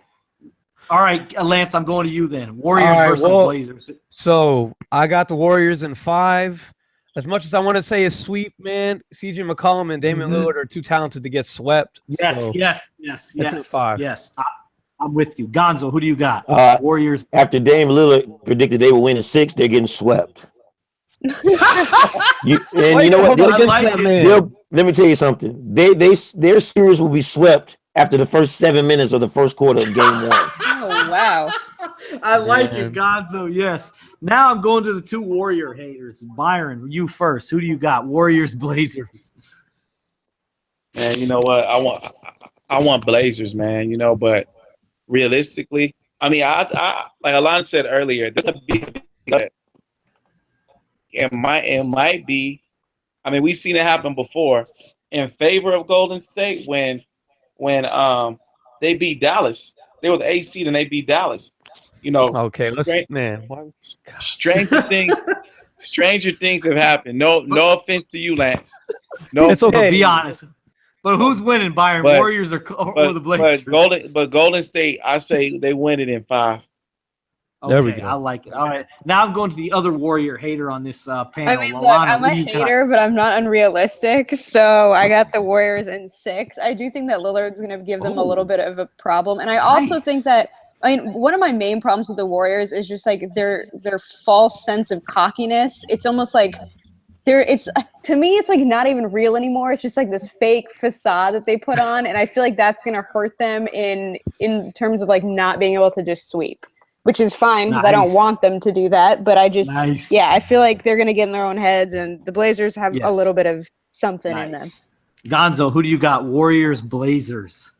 All right, Lance, I'm going to you then. Warriors All right, versus well, Blazers. So I got the Warriors in 5. As much as I want to say is sweep, man, CJ McCollum and Damian Lillard are too talented to get swept. Yes, So yes. that's at 5. Yes, I'm with you. Gonzo, who do you got? Warriors. After Dame Lillard predicted they would win in 6, they're getting swept. You know what? Let me tell you something. Their series will be swept after the first 7 minutes of the first quarter of game 1. Oh, wow. I like it, Gonzo. Yes. Now I'm going to the 2 Warrior haters. Byron, you first. Who do you got? Warriors, Blazers. Man, you know what? I want Blazers, man. You know, but realistically, I mean, I like Allana said earlier, this would be it might be. I mean, we've seen it happen before in favor of Golden State when they beat Dallas. They were the 8th seed and they beat Dallas. You know, Okay, stranger things have happened. No offense to you, Lance. No, It's okay. But be honest. But who's winning, Byron? Warriors or the Blazers? But Golden State, I say they win it in 5. Okay, There we go. I like it. All right. Now I'm going to the other Warrior hater on this panel. I mean, look, Allana, I'm who a do you got? hater, but I'm not unrealistic. So I got the Warriors in 6. I do think that Lillard's going to give them a little bit of a problem. And I also think that, I mean, one of my main problems with the Warriors is just like their false sense of cockiness. It's almost like to me, it's like not even real anymore. It's just like this fake facade that they put on. And I feel like that's going to hurt them in terms of like not being able to just sweep. Which is fine because I don't want them to do that, but I just, I feel like they're going to get in their own heads, and the Blazers have a little bit of something in them. Gonzo, who do you got? Warriors, Blazers.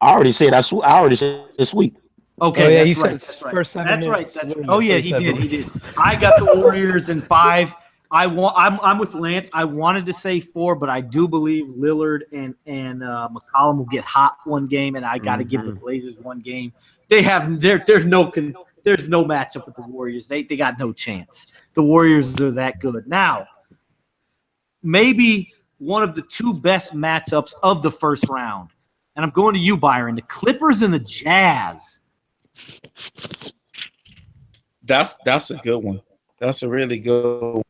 I already said I already said sweep. Okay, yeah, that's right. First 7 That's right. minutes. That's right. Oh yeah, he did. I got the Warriors in 5. I'm with Lance. I wanted to say 4, but I do believe Lillard and McCollum will get hot one game, and I got to give the Blazers one game. There's no matchup with the Warriors. They got no chance. The Warriors are that good. Now, maybe one of the 2 best matchups of the first round, and I'm going to you, Byron. The Clippers and the Jazz. That's a good one. That's a really good one.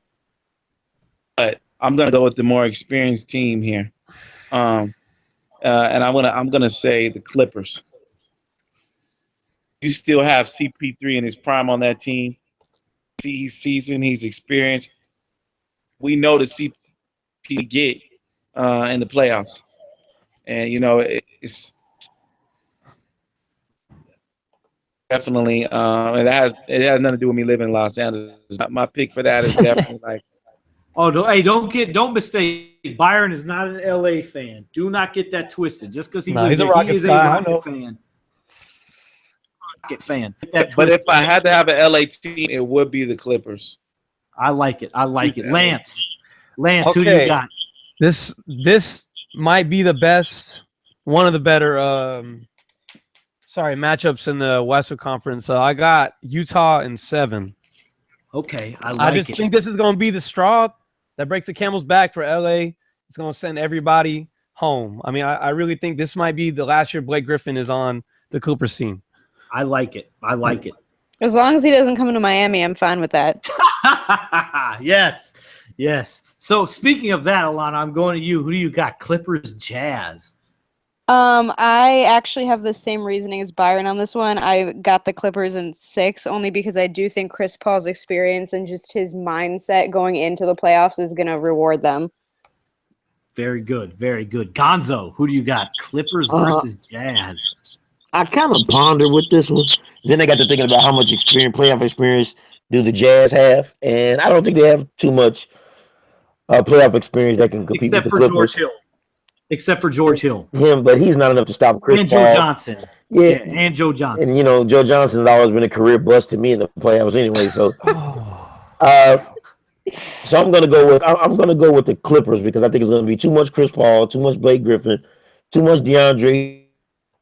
But I'm gonna go with the more experienced team here, and I'm gonna say the Clippers. You still have CP3 in his prime on that team. See, he's seasoned, he's experienced. We know the CP get in the playoffs, and you know it's definitely it has nothing to do with me living in Los Angeles. My pick for that is definitely like. Oh, don't mistake. Byron is not an LA fan. Do not get that twisted. Just because he is a Rocket fan. Rocket fan. But if I had to have an LA team, it would be the Clippers. I like it. Lance, who do you got? This might be the best, one of the better matchups in the Western Conference. I got Utah in 7. Okay, I just think this is going to be the straw that breaks the camel's back for LA. It's going to send everybody home. I mean, I really think this might be the last year Blake Griffin is on the Clippers team. I like it. As long as he doesn't come to Miami, I'm fine with that. Yes. So speaking of that, Allana, I'm going to you. Who do you got? Clippers, Jazz. I actually have the same reasoning as Byron on this one. I got the Clippers in 6 only because I do think Chris Paul's experience and just his mindset going into the playoffs is going to reward them. Very good. Gonzo, who do you got? Clippers versus Jazz. I kind of pondered with this one. Then I got to thinking about how much playoff experience do the Jazz have, and I don't think they have too much playoff experience that can compete with the Clippers. Except for George Hill. But he's not enough to stop Chris Paul. And Joe Johnson. Yeah, and Joe Johnson. And, you know, Joe Johnson's always been a career bust to me in the playoffs anyway. So, so I'm gonna go with the Clippers because I think it's gonna be too much Chris Paul, too much Blake Griffin, too much DeAndre,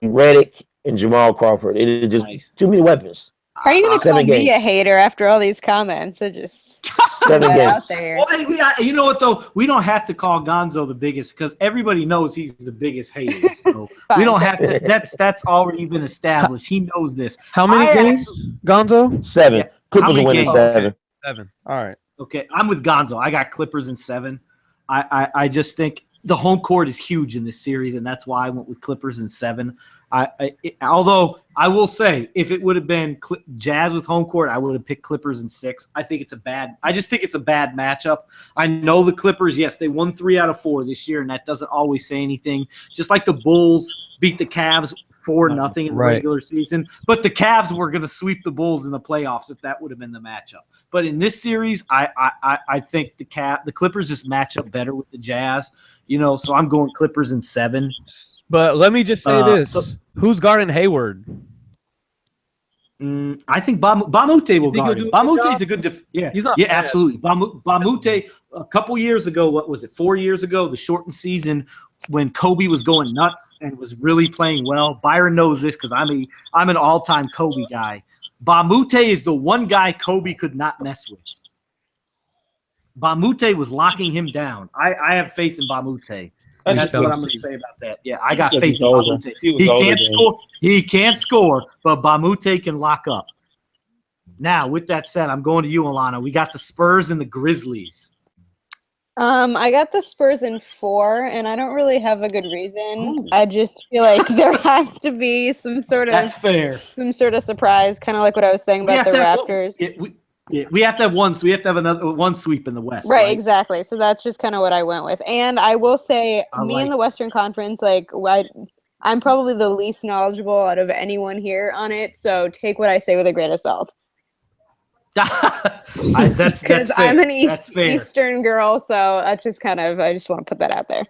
Redick, and Jamal Crawford. It is just too many weapons. How are you going to call me a hater after all these comments? So just 7 games. Out there. Well, you know what, though? We don't have to call Gonzo the biggest because everybody knows he's the biggest hater. So we don't have to. That's already been established. He knows this. How many games, Gonzo? 7. Yeah. Clippers are winning 7. 7. All right. Okay, I'm with Gonzo. I got Clippers in 7. I just think the home court is huge in this series, and that's why I went with Clippers in 7. Although I will say, if it would have been Jazz with home court, I would have picked Clippers in 6. I just think it's a bad matchup. I know the Clippers, yes, they won 3 out of 4 this year, and that doesn't always say anything. Just like the Bulls beat the Cavs 4-0 in the regular season, but the Cavs were going to sweep the Bulls in the playoffs if that would have been the matchup. But in this series, I think the Clippers just match up better with the Jazz. You know, so I'm going Clippers in 7. But let me just say this. Who's guarding Hayward? I think Bamute will guard him. Bamute is a good He's not bad. absolutely. Bamute, a couple years ago, what was it, 4 years ago, the shortened season when Kobe was going nuts and was really playing well. Byron knows this because I'm an all-time Kobe guy. Bamute is the one guy Kobe could not mess with. Bamute was locking him down. I have faith in Bamute. That's what I'm going to say about that. Yeah, I got He's faith in older. Bamute. He was He older can't then. score. He can't score, but Bamute can lock up. Now, with that said, I'm going to you, Allana. We got the Spurs and the Grizzlies. I got the Spurs in 4, and I don't really have a good reason. I just feel like there has to be some sort That's fair. of surprise, kind of like what I was saying about the Raptors. We have to have one. So we have to have another one sweep in the West. Right, exactly. So that's just kind of what I went with. And I will say, in the Western Conference, I'm probably the least knowledgeable out of anyone here on it. So take what I say with a grain of salt. That's because fair. I'm an That's fair. Eastern girl, so that's just I just want to put that out there.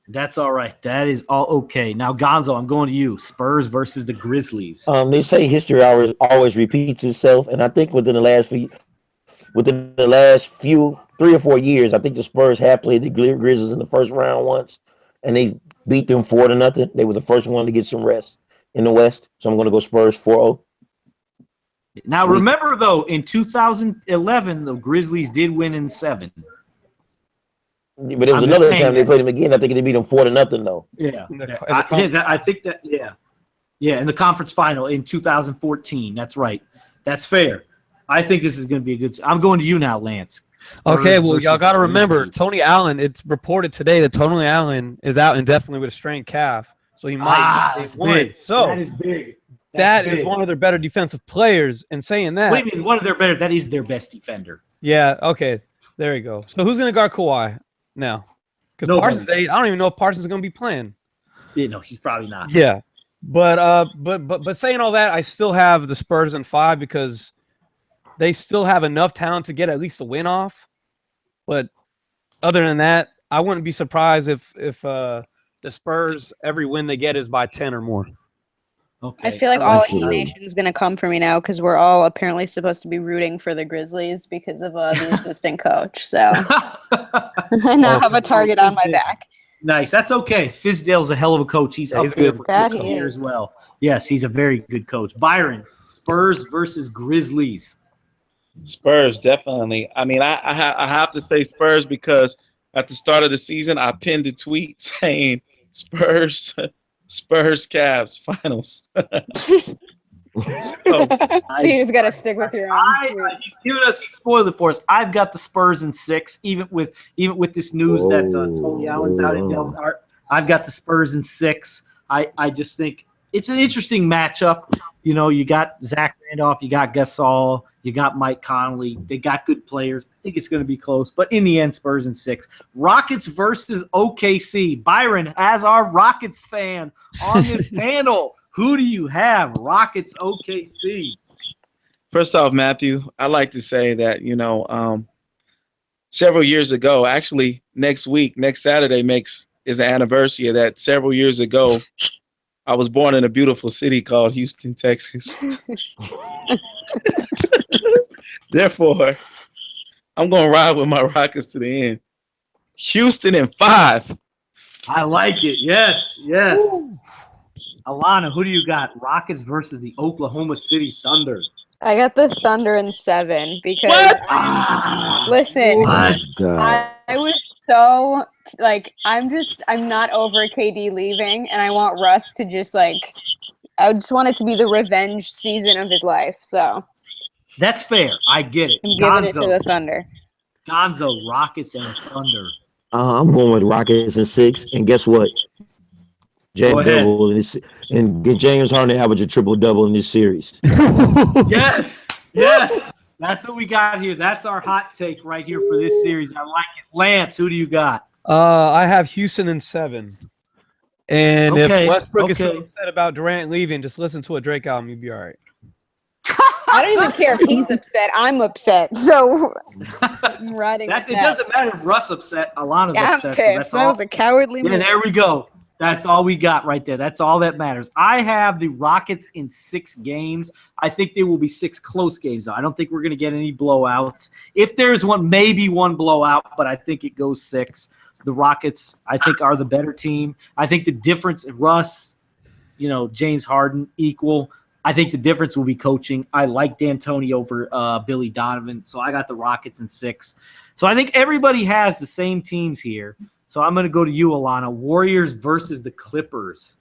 That's all right. That is all okay. Now, Gonzo, I'm going to you. Spurs versus the Grizzlies. They say history always repeats itself, and I think within the last few 3 or 4 years, I think the Spurs have played the Grizzlies in the first round once, and they beat them 4-0. They were the first one to get some rest in the West, so I'm going to go Spurs 4-0. Now, remember, though, in 2011, the Grizzlies did win in 7. But there was another time they played them again. I think they beat them 4-0, though. Yeah. I think that, yeah. Yeah, in the conference final in 2014. That's right. That's fair. I think this is going to be a good – I'm going to you now, Lance. Spurs Okay, well, y'all got to remember, Grizzlies. Tony Allen, it's reported today that Tony Allen is out indefinitely with a strained calf, so he might that's win. big. So that is big. That That's is one of their better defensive players. And saying that – What do you mean one of their better? That is their best defender. Yeah, okay. There you go. So who's going to guard Kawhi now? Because Parsons, I don't even know if Parsons is going to be playing. No, he's probably not. Yeah. But saying all that, I still have the Spurs in 5 because they still have enough talent to get at least a win off. But other than that, I wouldn't be surprised if the Spurs, every win they get is by 10 or more. Okay. I feel like all of Nation is going to come for me now because we're all apparently supposed to be rooting for the Grizzlies because of the assistant coach. So I now have a target on my back. Nice. That's okay. Fizdale's a hell of a coach. He's up there for here as well. Yes, he's a very good coach. Byron, Spurs versus Grizzlies. Spurs, definitely. I mean, I have to say Spurs because at the start of the season, I pinned a tweet saying Spurs Cavs finals. So you just got to stick with your own. He spoiled it for us. I've got the Spurs in 6, even with this news that Tony Allen's out in Delaware. I've got the Spurs in 6. I just think it's an interesting matchup. You know, you got Zach Randolph, you got Gasol, you got Mike Conley. They got good players. I think it's going to be close, but in the end, Spurs in 6. Rockets versus OKC. Byron, as our Rockets fan on this panel, who do you have? Rockets, OKC. First off, Matthew, I like to say that, several years ago, actually next Saturday is the anniversary of that. Several years ago, I was born in a beautiful city called Houston, Texas. Therefore, I'm going to ride with my Rockets to the end. Houston in 5. I like it. Yes. Woo. Allana, who do you got? Rockets versus the Oklahoma City Thunder. I got the Thunder in 7 because listen, I was so I'm not over KD leaving, and I want Russ to just I just want it to be the revenge season of his life. So that's fair. I get it. I'm giving it to the Thunder. Gonzo, Rockets and Thunder. I'm going with Rockets in 6, and guess what? James Harden averaged a triple-double in this series. Yes. That's what we got here. That's our hot take right here for this series. I like it. Lance, who do you got? I have Houston in 7. And if Westbrook is so upset about Durant leaving, just listen to a Drake album. You'll be all right. I don't even care if he's upset. I'm upset. So I'm riding It doesn't matter if Russ upset. Alana's upset. Okay, so that was a cowardly move. Yeah, there we go. That's all we got right there. That's all that matters. I have the Rockets in 6 games. I think there will be 6 close games, though. I don't think we're going to get any blowouts. If there's one, maybe one blowout, but I think it goes 6. The Rockets, I think, are the better team. I think the difference in Russ, James Harden, equal. I think the difference will be coaching. I like D'Antoni over Billy Donovan, so I got the Rockets in 6. So I think everybody has the same teams here. So I'm going to go to you, Allana. Warriors versus the Clippers.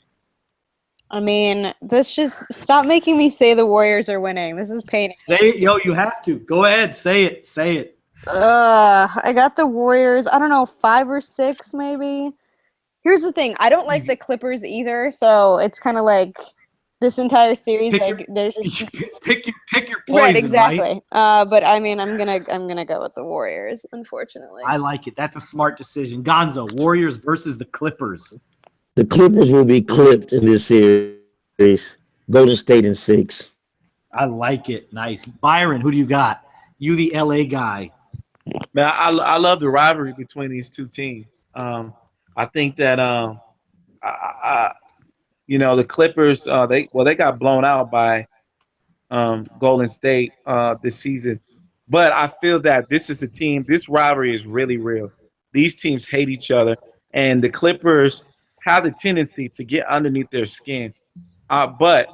I mean, this just stop making me say the Warriors are winning. This is painful. Say it, yo. You have to. Go ahead. Say it. Say it. I got the Warriors. I don't know, 5 or 6 maybe. Here's the thing. I don't like the Clippers either, so it's kind of like this entire series. There's just pick your poison. right, exactly. Right? But I mean, I'm gonna go with the Warriors. Unfortunately, I like it. That's a smart decision. Gonzo, Warriors versus the Clippers. The Clippers will be clipped in this series. Golden State in 6. I like it. Nice. Byron, who do you got? You, the LA guy. Man, I love the rivalry between these two teams. I think that the Clippers they got blown out by Golden State this season, but I feel that this is the team. This rivalry is really real. These teams hate each other, and the Clippers have the tendency to get underneath their skin. But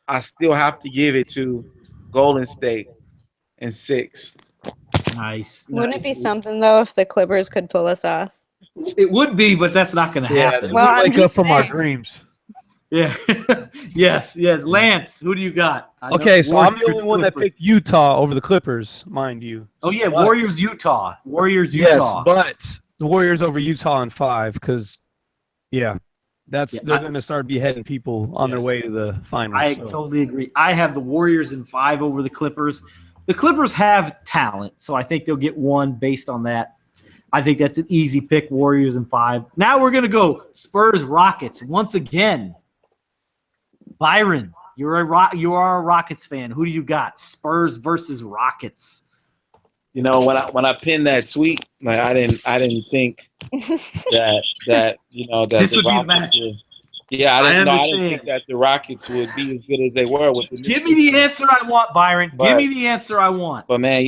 I still have to give it to Golden State in 6. Nice. Wouldn't it be something though if the Clippers could pull us off? It would be, but that's not going to happen. Well, I'm wake up just from our saying. dreams. Yeah. yes. Lance, who do you got? Okay, so I'm the Warriors, only one that Clippers. picked Utah over the Clippers, mind you. Oh yeah, But- Warriors, Utah. Warriors, Yes, Utah. but the Warriors over Utah in 5 because, they're I- going to start beheading people on their Yes. way to the finals. I so. totally agree. I have the Warriors in 5 over the Clippers. The Clippers have talent, so I think they'll get 1 based on that. I think that's an easy pick, Warriors in 5. Now we're going to go Spurs Rockets once again. Byron, you are a Rockets fan. Who do you got? Spurs versus Rockets. You know, when I pinned that tweet, like I didn't think that that This the would be the Rockets match. would. Yeah, I didn't understand. think that the Rockets would be as good as they were with the. Give me the answer I want, Byron. Give But- me the answer I want. But man,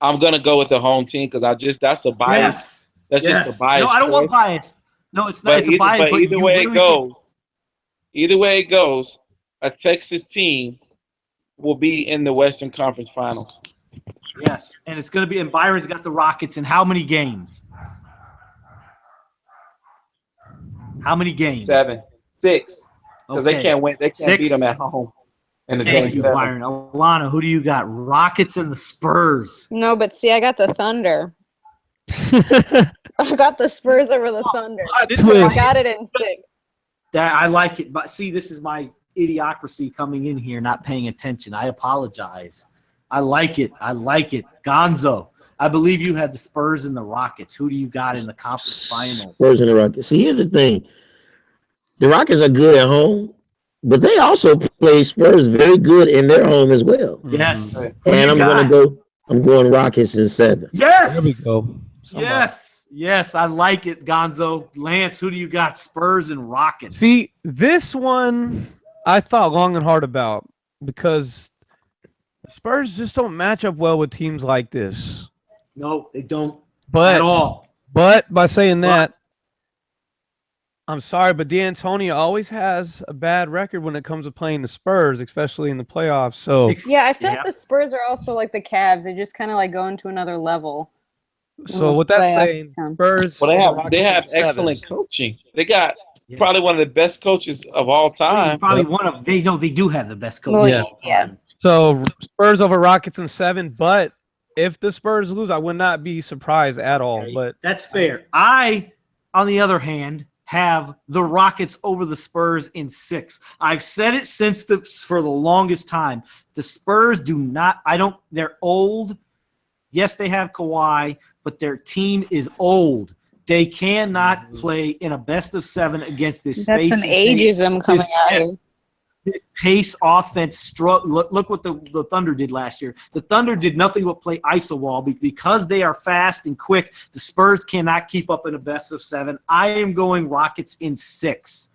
I'm gonna go with the home team because that's a bias. Yes. That's Yes. just a bias. No, I don't want choice. bias. No, it's not. It's a bias. But either you way it literally- goes, a Texas team will be in the Western Conference Finals. Yes, and it's going to be. And Byron's got the Rockets in how many games? How many games? 7, 6, because they Okay. can't win. They can't 6? beat them at home. In the Thank game you, 7. Byron. Allana, who do you got? Rockets and the Spurs. No, but see, I got the Thunder. I got the Spurs over the Thunder. I Twist. got it in 6. That I like it, but see, this is my idiocracy coming in here, not paying attention. I apologize. I like it. Gonzo, I believe you had the Spurs and the Rockets. Who do you got in the conference final? Spurs and the Rockets. See, here's the thing. The Rockets are good at home, but they also play Spurs very good in their home as well. Yes. Right. Who do And you I'm got? going Rockets in 7. Yes. There we go. Somebody. Yes, I like it, Gonzo. Lance, who do you got? Spurs and Rockets. See, this one I thought long and hard about because Spurs just don't match up well with teams like this. No, they don't But at all. But by saying that, I'm sorry, but D'Antonio always has a bad record when it comes to playing the Spurs, especially in the playoffs. So, Yeah, I feel like the Spurs are also like the Cavs. They just kind of like go into another level. with that Playoff saying, time. Spurs. Well, over they have Rockets in 7. excellent coaching. They got Yeah. probably one of the best coaches of all time. Probably one of they do have the best coach. Well, of all yeah. time. So Spurs over Rockets in 7. But if the Spurs lose, I would not be surprised at all. Okay, But that's fair. I, on the other hand, have the Rockets over the Spurs in 6. I've said it for the longest time. The Spurs do not. They're old. Yes, they have Kawhi, but their team is old. They cannot play in a best of 7 against this That's space an and pace. ageism coming out here. This pace offense look what the Thunder did last year. The Thunder did nothing but play iso ball because they are fast and quick. The Spurs cannot keep up in a best of 7. I am going Rockets in 6.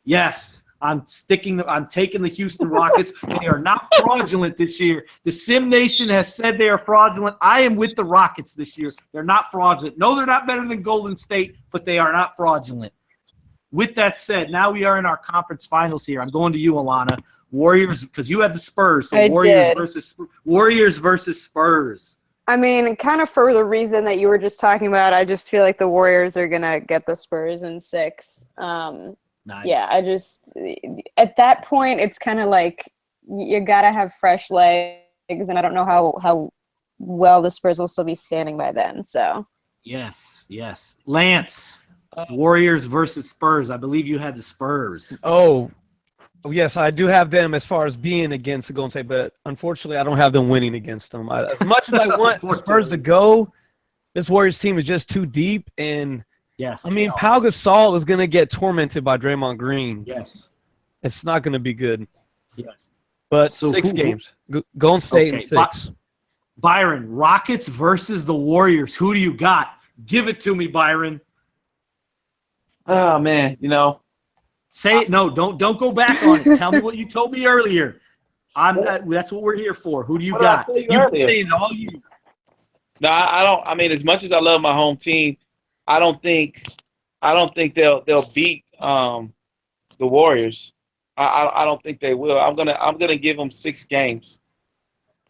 Yes, I'm taking the Houston Rockets. They are not fraudulent this year. The Sim Nation has said they are fraudulent. I am with the Rockets this year. They're not fraudulent. No, they're not better than Golden State, but they are not fraudulent. With that said, now we are in our conference finals here. I'm going to you, Allana. Warriors, because you have the Spurs. So I Warriors did. versus Spurs. I mean, kind of for the reason that you were just talking about, I just feel like the Warriors are gonna get the Spurs in 6. Nice. Yeah, I just at that point it's kind of like you gotta have fresh legs, and I don't know how well the Spurs will still be standing by then. So yes. Lance, Warriors versus Spurs. I believe you had the Spurs. Oh, yes, I do have them as far as being against the Golden State, but unfortunately, I don't have them winning against them. As much as I want the Spurs to go, this Warriors team is just too deep. And Yes. I mean, Pau Gasol is going to get tormented by Draymond Green. Yes. It's not going to be good. Yes. But So 6 who- games. Golden State in 6. Byron, Rockets versus the Warriors. Who do you got? Give it to me, Byron. Oh man, Say it. No, don't go back on it. Tell me what you told me earlier. That's what we're here for. Who do you What did I got? tell you You've been earlier? saying it all you. no, I don't. I mean, as much as I love my home team, I don't think they'll beat the Warriors. I don't think they will. I'm gonna give them 6 games.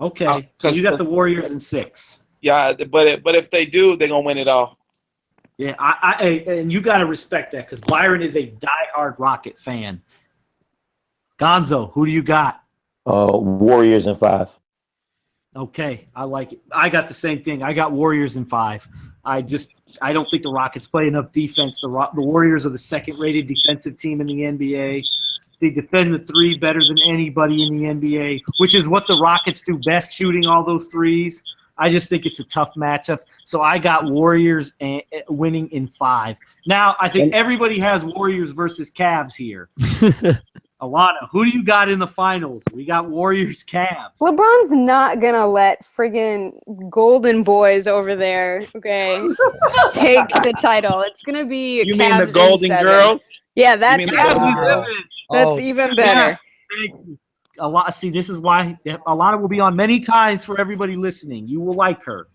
Okay. So you got the Warriors in 6. Yeah, but if they do, they're gonna win it all. Yeah, and you got to respect that because Byron is a diehard Rocket fan. Gonzo, who do you got? Warriors in 5. Okay, I like it. I got the same thing. I got Warriors in 5. I don't think the Rockets play enough defense. The Warriors are the second-rated defensive team in the NBA. They defend the 3 better than anybody in the NBA, which is what the Rockets do best, shooting all those threes. I just think it's a tough matchup. So I got Warriors winning in 5. Now, I think everybody has Warriors versus Cavs here. Allana, who do you got in the finals? We got Warriors, Cavs. LeBron's not gonna let friggin' Golden Boys over there, okay, take the title. It's gonna be You Cavs mean the in Golden 7. Girls? Yeah, that's mean the Cavs Golden is Girls? living. that's even better. Yes, thank you. See, this is why Allana will be on many times for everybody listening. You will like her.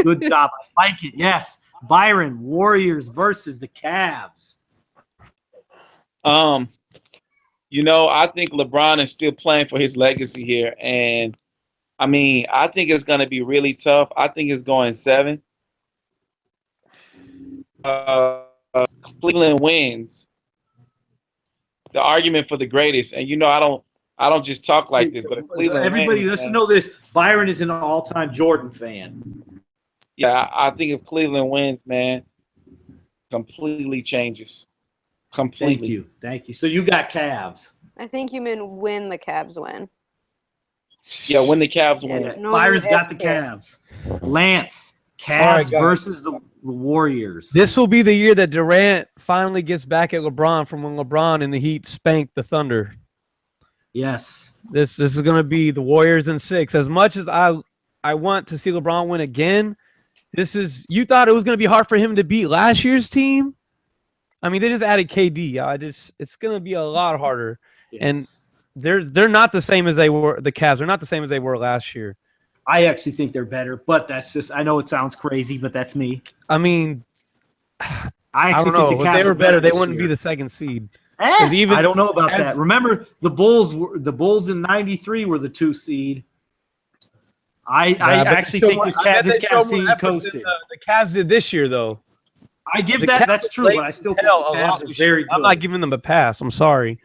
Good job. I like it. Yes. Byron, Warriors versus the Cavs. I think LeBron is still playing for his legacy here, and I mean, I think it's going to be really tough. I think it's going 7. Cleveland wins. The argument for the greatest, and I don't just talk like this, but if Cleveland Everybody, wins, listen to this. Byron is an all-time Jordan fan. yeah, I think if Cleveland wins, man, completely changes. Completely. Thank you. So you got Cavs. I think you mean when the Cavs win. Yeah, when the Cavs win. Yeah, No Byron's got the ifs here. Cavs. Lance, All right, Cavs guys. versus the Warriors. This will be the year that Durant finally gets back at LeBron from when LeBron in the Heat spanked the Thunder. Yes. This is going to be the Warriors in 6. As much as I want to see LeBron win again, you thought it was going to be hard for him to beat last year's team? I mean, they just added KD. It's going to be a lot harder. Yes. And they're not the same as they were. The Cavs are not the same as they were last year. I actually think they're better, but that's just, I know it sounds crazy, but that's me. I mean, I I actually don't know. think the If Cavs they were are better, they this wouldn't year. be the 2nd seed. 'Cause even I don't know about as- that. Remember, the Bulls in '93 were the 2 seed. I Yeah, but actually they think showed this more- I bet they Cavs showed team more effort than coasted. The Cavs did this year, though. I give The that. Cavs That's true, played but I still as think hell the a lot Cavs are this year. very good. I'm not giving them a pass. I'm sorry.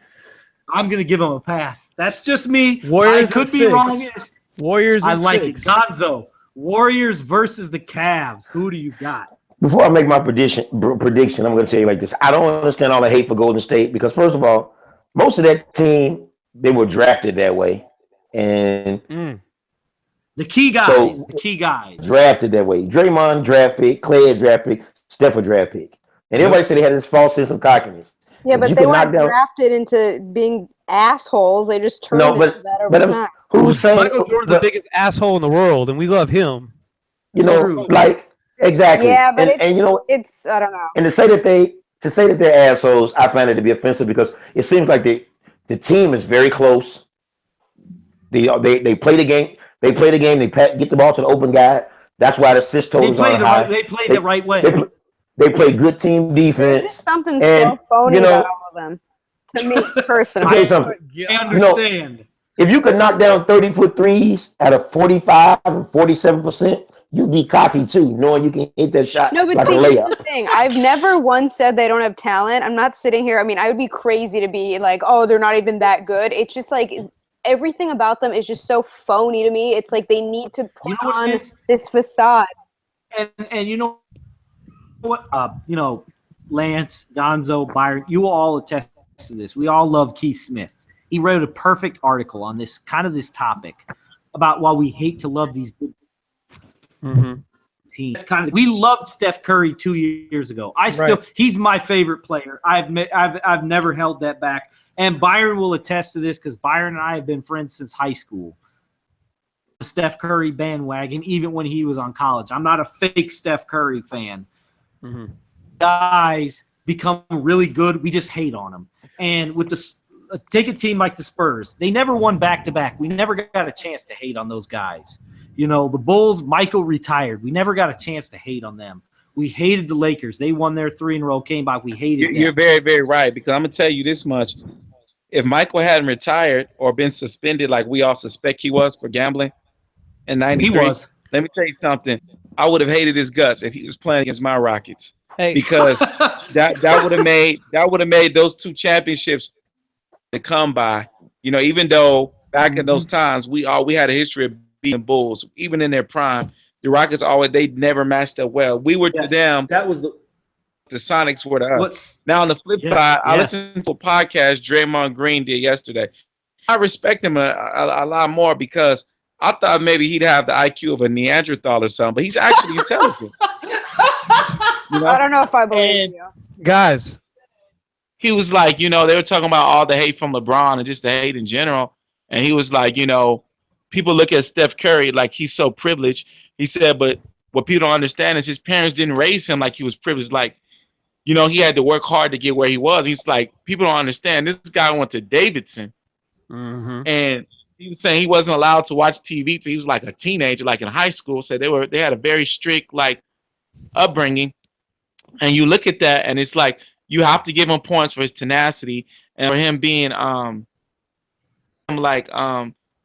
I'm going to give them a pass. That's just me. Warriors I could in be 6. wrong. Warriors in I like 6. it. Gonzo, Warriors versus the Cavs. Who do you got? Before I make my prediction, I'm going to tell you like this. I don't understand all the hate for Golden State because, first of all, most of that team, they were drafted that way. And The key guys. The key guys. drafted that way. Draymond, draft pick. Clay, a draft pick. Steph, a draft pick. And everybody said they had this false sense of cockiness. Yeah, If but you they could knock weren't down- drafted into being assholes. They just turned No, into but- that over but I'm- time. Who's saying? Michael Jordan's the but, biggest asshole in the world, and we love him. you So know, true. like exactly. Yeah, but and you know, It's I don't know. and to say that they're assholes, I find it to be offensive because it seems like the team is very close. They play the game. They play the game. They get the ball to the open guy. That's why the assist They totals play are the high. right. They play the right way. They play good team There's just defense. something And, so phony you know- about all of them. To me I'll tell personally. you something. I understand. If you could knock down 30-foot threes at a 45 and 47%, you be cocky too, knowing you can hit that shot No, but like see, a here's layup. the thing. I've never once said they don't have talent. I'm not sitting here. I mean, I would be crazy to be like, oh, they're not even that good. It's just like everything about them is just so phony to me. It's like they need to put You know what on it is? this facade. And you know what? Lance, Gonzo, Byron, you will all attest to this. We all love Keith Smith. He wrote a perfect article on this topic about why we hate to love these good teams. We loved Steph Curry 2 years ago. He's my favorite player. I've never held that back. And Byron will attest to this because Byron and I have been friends since high school. The Steph Curry bandwagon, even when he was on college. I'm not a fake Steph Curry fan. Guys become really good. We just hate on them. And with take a team like the Spurs. They never won back-to-back. We never got a chance to hate on those guys. You know, the Bulls, Michael retired. We never got a chance to hate on them. We hated the Lakers. They won their 3 in a row, came back. We hated them. You're very, very right, because I'm going to tell you this much. If Michael hadn't retired or been suspended like we all suspect he was for gambling in 93, he was. Let me tell you something. I would have hated his guts if he was playing against my Rockets. Hey. Because that would have made those 2 championships to come by. You know, even though back in those times we had a history of beating Bulls, even in their prime. The Rockets they never matched up well. We were to them. That was the Sonics were to us. Now on the flip side, I listened to a podcast Draymond Green did yesterday. I respect him a lot more because I thought maybe he'd have the IQ of a Neanderthal or something, but he's actually intelligent. You know? I don't know if I believe you. Guys. He was like, you know, they were talking about all the hate from LeBron and just the hate in general. And he was like, you know, people look at Steph Curry like he's so privileged. He said, but what people don't understand is his parents didn't raise him like he was privileged. Like, you know, he had to work hard to get where he was. He's like, people don't understand. This guy went to Davidson. And he was saying he wasn't allowed to watch TV till he was like a teenager, like in high school. So they had a very strict like upbringing. And you look at that and it's like, you have to give him points for his tenacity and for him being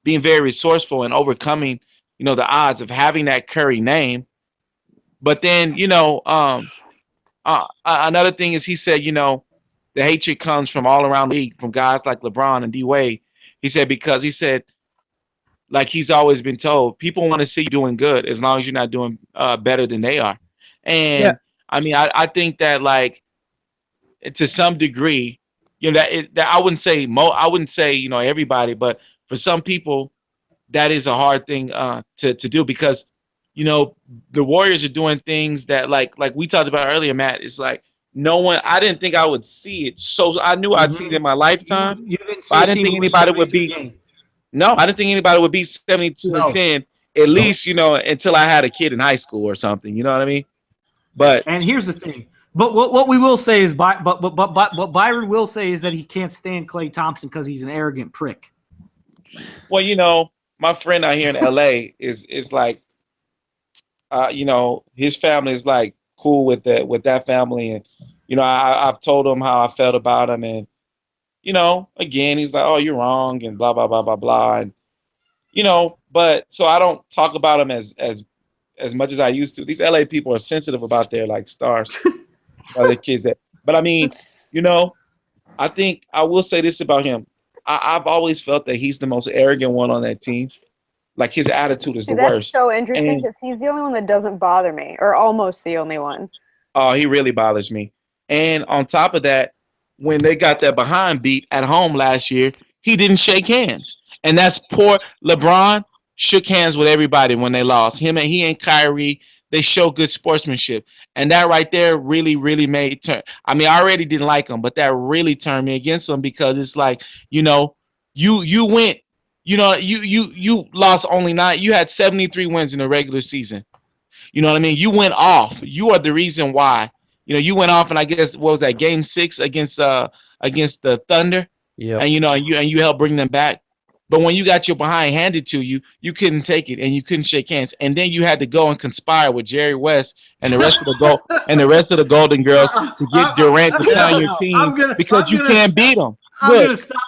being very resourceful and overcoming, you know, the odds of having that Curry name. But then, you know, another thing is he said, you know, the hatred comes from all around the league, from guys like LeBron and D Wade. He said, because he said, like he's always been told, people want to see you doing good as long as you're not doing better than they are. And I mean, I think that like, to some degree, you know, that I wouldn't say you know everybody, but for some people, that is a hard thing to do because, you know, the Warriors are doing things that like we talked about earlier, Matt. It's like I didn't think I would see it. So I knew I'd see it in my lifetime. You didn't see I didn't think anybody would be. No, I didn't think anybody would be 72-10 at least, you know, until I had a kid in high school or something. You know what I mean? And here's the thing. But what we will say is, but Byron will say is that he can't stand Klay Thompson because he's an arrogant prick. Well, you know, my friend out here in LA is like, you know, his family is like cool with that family, and you know, I've told him how I felt about him, and you know, again, he's like, oh, you're wrong, and blah blah blah blah blah, and you know, but so I don't talk about him as much as I used to. These LA people are sensitive about their like stars. Other kids but I mean, you know, I think I will say this about him. I've always felt that he's the most arrogant one on that team. Like his attitude is the worst. That's so interesting because he's the only one that doesn't bother me, or almost the only one. Oh, he really bothers me. And on top of that, when they got that behind beat at home last year, he didn't shake hands. And that's poor. LeBron shook hands with everybody when they lost. He and Kyrie, they show good sportsmanship. And that right there really, really made turn. I mean, I already didn't like him, but that really turned me against him because it's like, you know, you went, you know, you lost only 9. You had 73 wins in the regular season. You know what I mean? You went off. You are the reason why. You know, you went off, and I guess what was that, Game 6 against the Thunder? Yeah. And you know, and you helped bring them back. But when you got your behind handed to you, you couldn't take it and you couldn't shake hands. And then you had to go and conspire with Jerry West and the rest of the Golden Girls to get Durant to play on your team because you can't beat them. I'm gonna stop.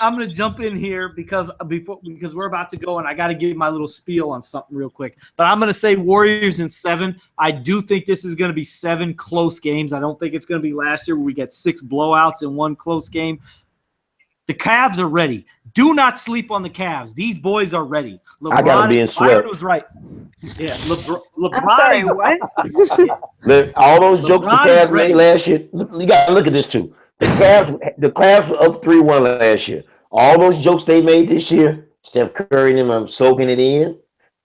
I'm gonna jump in here because we're about to go and I got to give my little spiel on something real quick. But I'm gonna say Warriors in 7. I do think this is gonna be 7 close games. I don't think it's gonna be last year where we get 6 blowouts in 1 close game. The Cavs are ready. Do not sleep on the Cavs. These boys are ready. LeBron, I gotta be in sweat. Byron was right. Yeah, LeBron. I'm sorry, what? All those jokes the LeBron Cavs is ready. made last year. You gotta look at this too. The Cavs were up 3-1 last year. All those jokes they made this year, Steph Curry and them are soaking it in.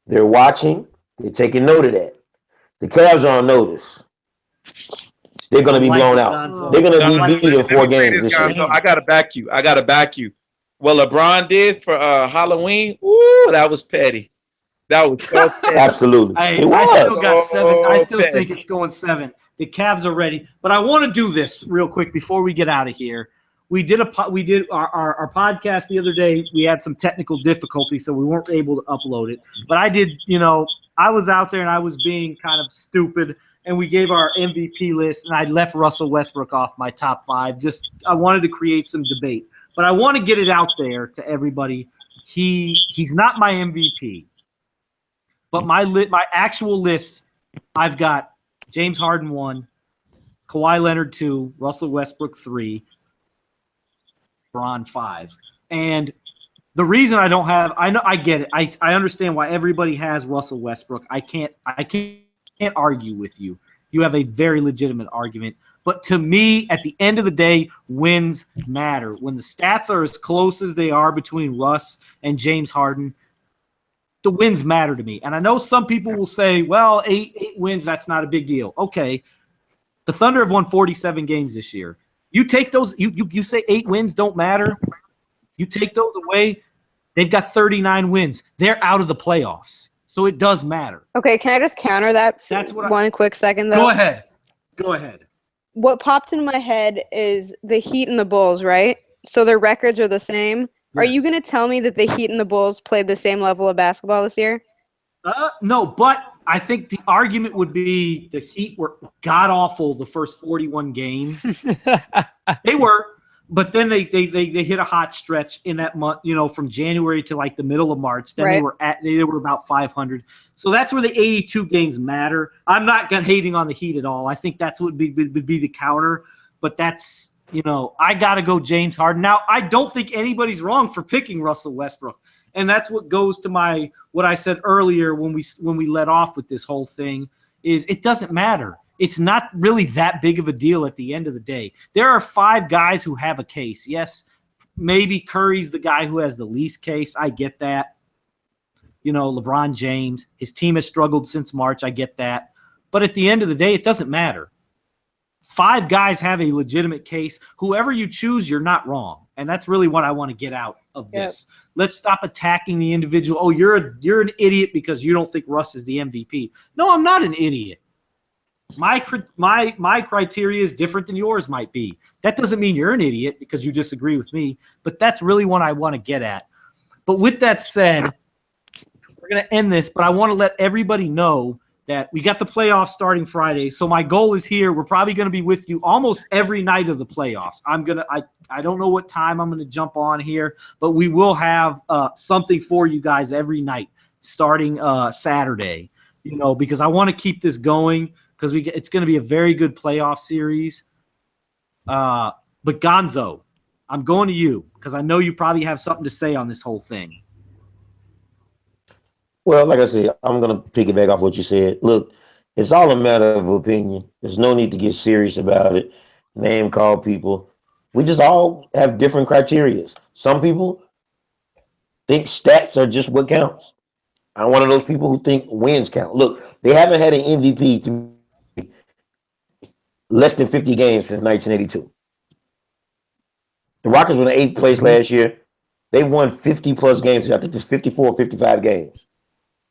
They're watching. They're taking note of that. The Cavs are on notice. They're going to be blown out. They're going to be beat in 4 games this year. I got to back you. I got to back you. What LeBron did for Halloween, ooh, that was petty. That was so petty. Absolutely. I still got 7. I still think it's going 7. The Cavs are ready. But I want to do this real quick before we get out of here. We did our podcast the other day. We had some technical difficulties, so we weren't able to upload it. But I did, I was out there and I was being kind of stupid. And we gave our MVP list, and I left Russell Westbrook off my top 5. I wanted to create some debate, but I want to get it out there to everybody. He's not my MVP, but my actual list, I've got James Harden 1, Kawhi Leonard 2, Russell Westbrook 3, LeBron 5, and the reason I don't have, I get it. I understand why everybody has Russell Westbrook. I can't argue with you. You have a very legitimate argument. But to me, at the end of the day, wins matter. When the stats are as close as they are between Russ and James Harden, the wins matter to me. And I know some people will say, well, 8 wins, that's not a big deal. Okay. The Thunder have won 47 games this year. You take those, you say 8 wins don't matter. You take those away, they've got 39 wins. They're out of the playoffs. So it does matter. Okay, can I just counter that for one quick second, though? Go ahead. What popped in my head is the Heat and the Bulls, right? So their records are the same. Yes. Are you going to tell me that the Heat and the Bulls played the same level of basketball this year? No, but I think the argument would be the Heat were god-awful the first 41 games. They were. But then they hit a hot stretch in that month, from January to like the middle of March. Then they were about 500. So that's where the 82 games matter. I'm not hating on the Heat at all. I think that's what would be the counter. But that's I got to go James Harden. Now I don't think anybody's wrong for picking Russell Westbrook, and that's what goes to what I said earlier when we let off with this whole thing is it doesn't matter. It's not really that big of a deal at the end of the day. There are 5 guys who have a case. Yes, maybe Curry's the guy who has the least case. I get that. LeBron James, his team has struggled since March. I get that. But at the end of the day, it doesn't matter. 5 guys have a legitimate case. Whoever you choose, you're not wrong. And that's really what I want to get out of this. Yep. Let's stop attacking the individual. Oh, you're an idiot because you don't think Russ is the MVP. No, I'm not an idiot. My criteria is different than yours might be. That doesn't mean you're an idiot because you disagree with me, but that's really what I want to get at. But with that said, we're going to end this, but I want to let everybody know that we got the playoffs starting Friday. So my goal is here. We're probably going to be with you almost every night of the playoffs. I don't know what time I'm going to jump on here, but we will have something for you guys every night starting Saturday, because I want to keep this going. Because it's going to be a very good playoff series. But Gonzo, I'm going to you because I know you probably have something to say on this whole thing. Well, like I said, I'm going to piggyback off what you said. Look, it's all a matter of opinion. There's no need to get serious about it. Name call people. We just all have different criteria. Some people think stats are just what counts. I'm one of those people who think wins count. Look, they haven't had an MVP to less than 50 games since 1982. The Rockets were in 8th place last year. They won 50-plus games. I think it's 54 or 55 games.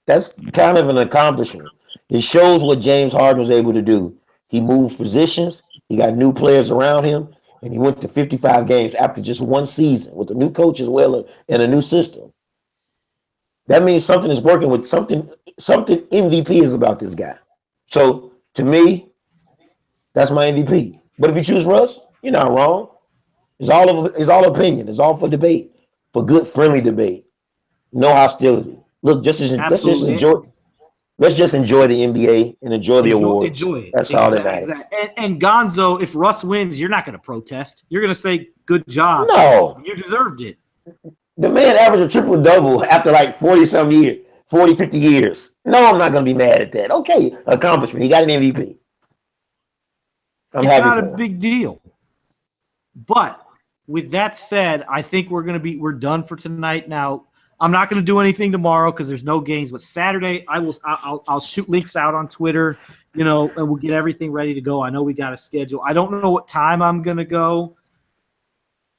That's kind of an accomplishment. It shows what James Harden was able to do. He moved positions. He got new players around him, and he went to 55 games after just one season with a new coach as well and a new system. That means something is working with something MVP is about this guy. So, to me, that's my MVP. But if you choose Russ, you're not wrong. It's all opinion. It's all for debate, for good, friendly debate. No hostility. Look, Absolutely. let's just enjoy the NBA and enjoy the awards. Enjoy it. That's all that matters. And Gonzo, if Russ wins, you're not going to protest. You're going to say, "Good job. No, You deserved it." the man averaged a triple double after like 40 years, 40, 50 years. No, I'm not going to be mad at that. Okay, accomplishment. He got an MVP. It's not a big deal. But with that said, I think we're done for tonight. Now, I'm not going to do anything tomorrow because there's no games. But Saturday, I'll shoot links out on Twitter, and we'll get everything ready to go. I know we got a schedule. I don't know what time I'm going to go.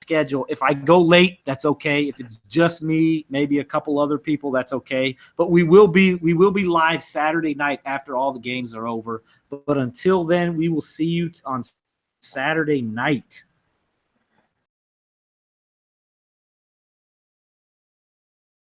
Schedule. If I go late, that's okay. If it's just me, maybe a couple other people, that's okay. But we will be live Saturday night after all the games are over. But until then, we will see you on Saturday night.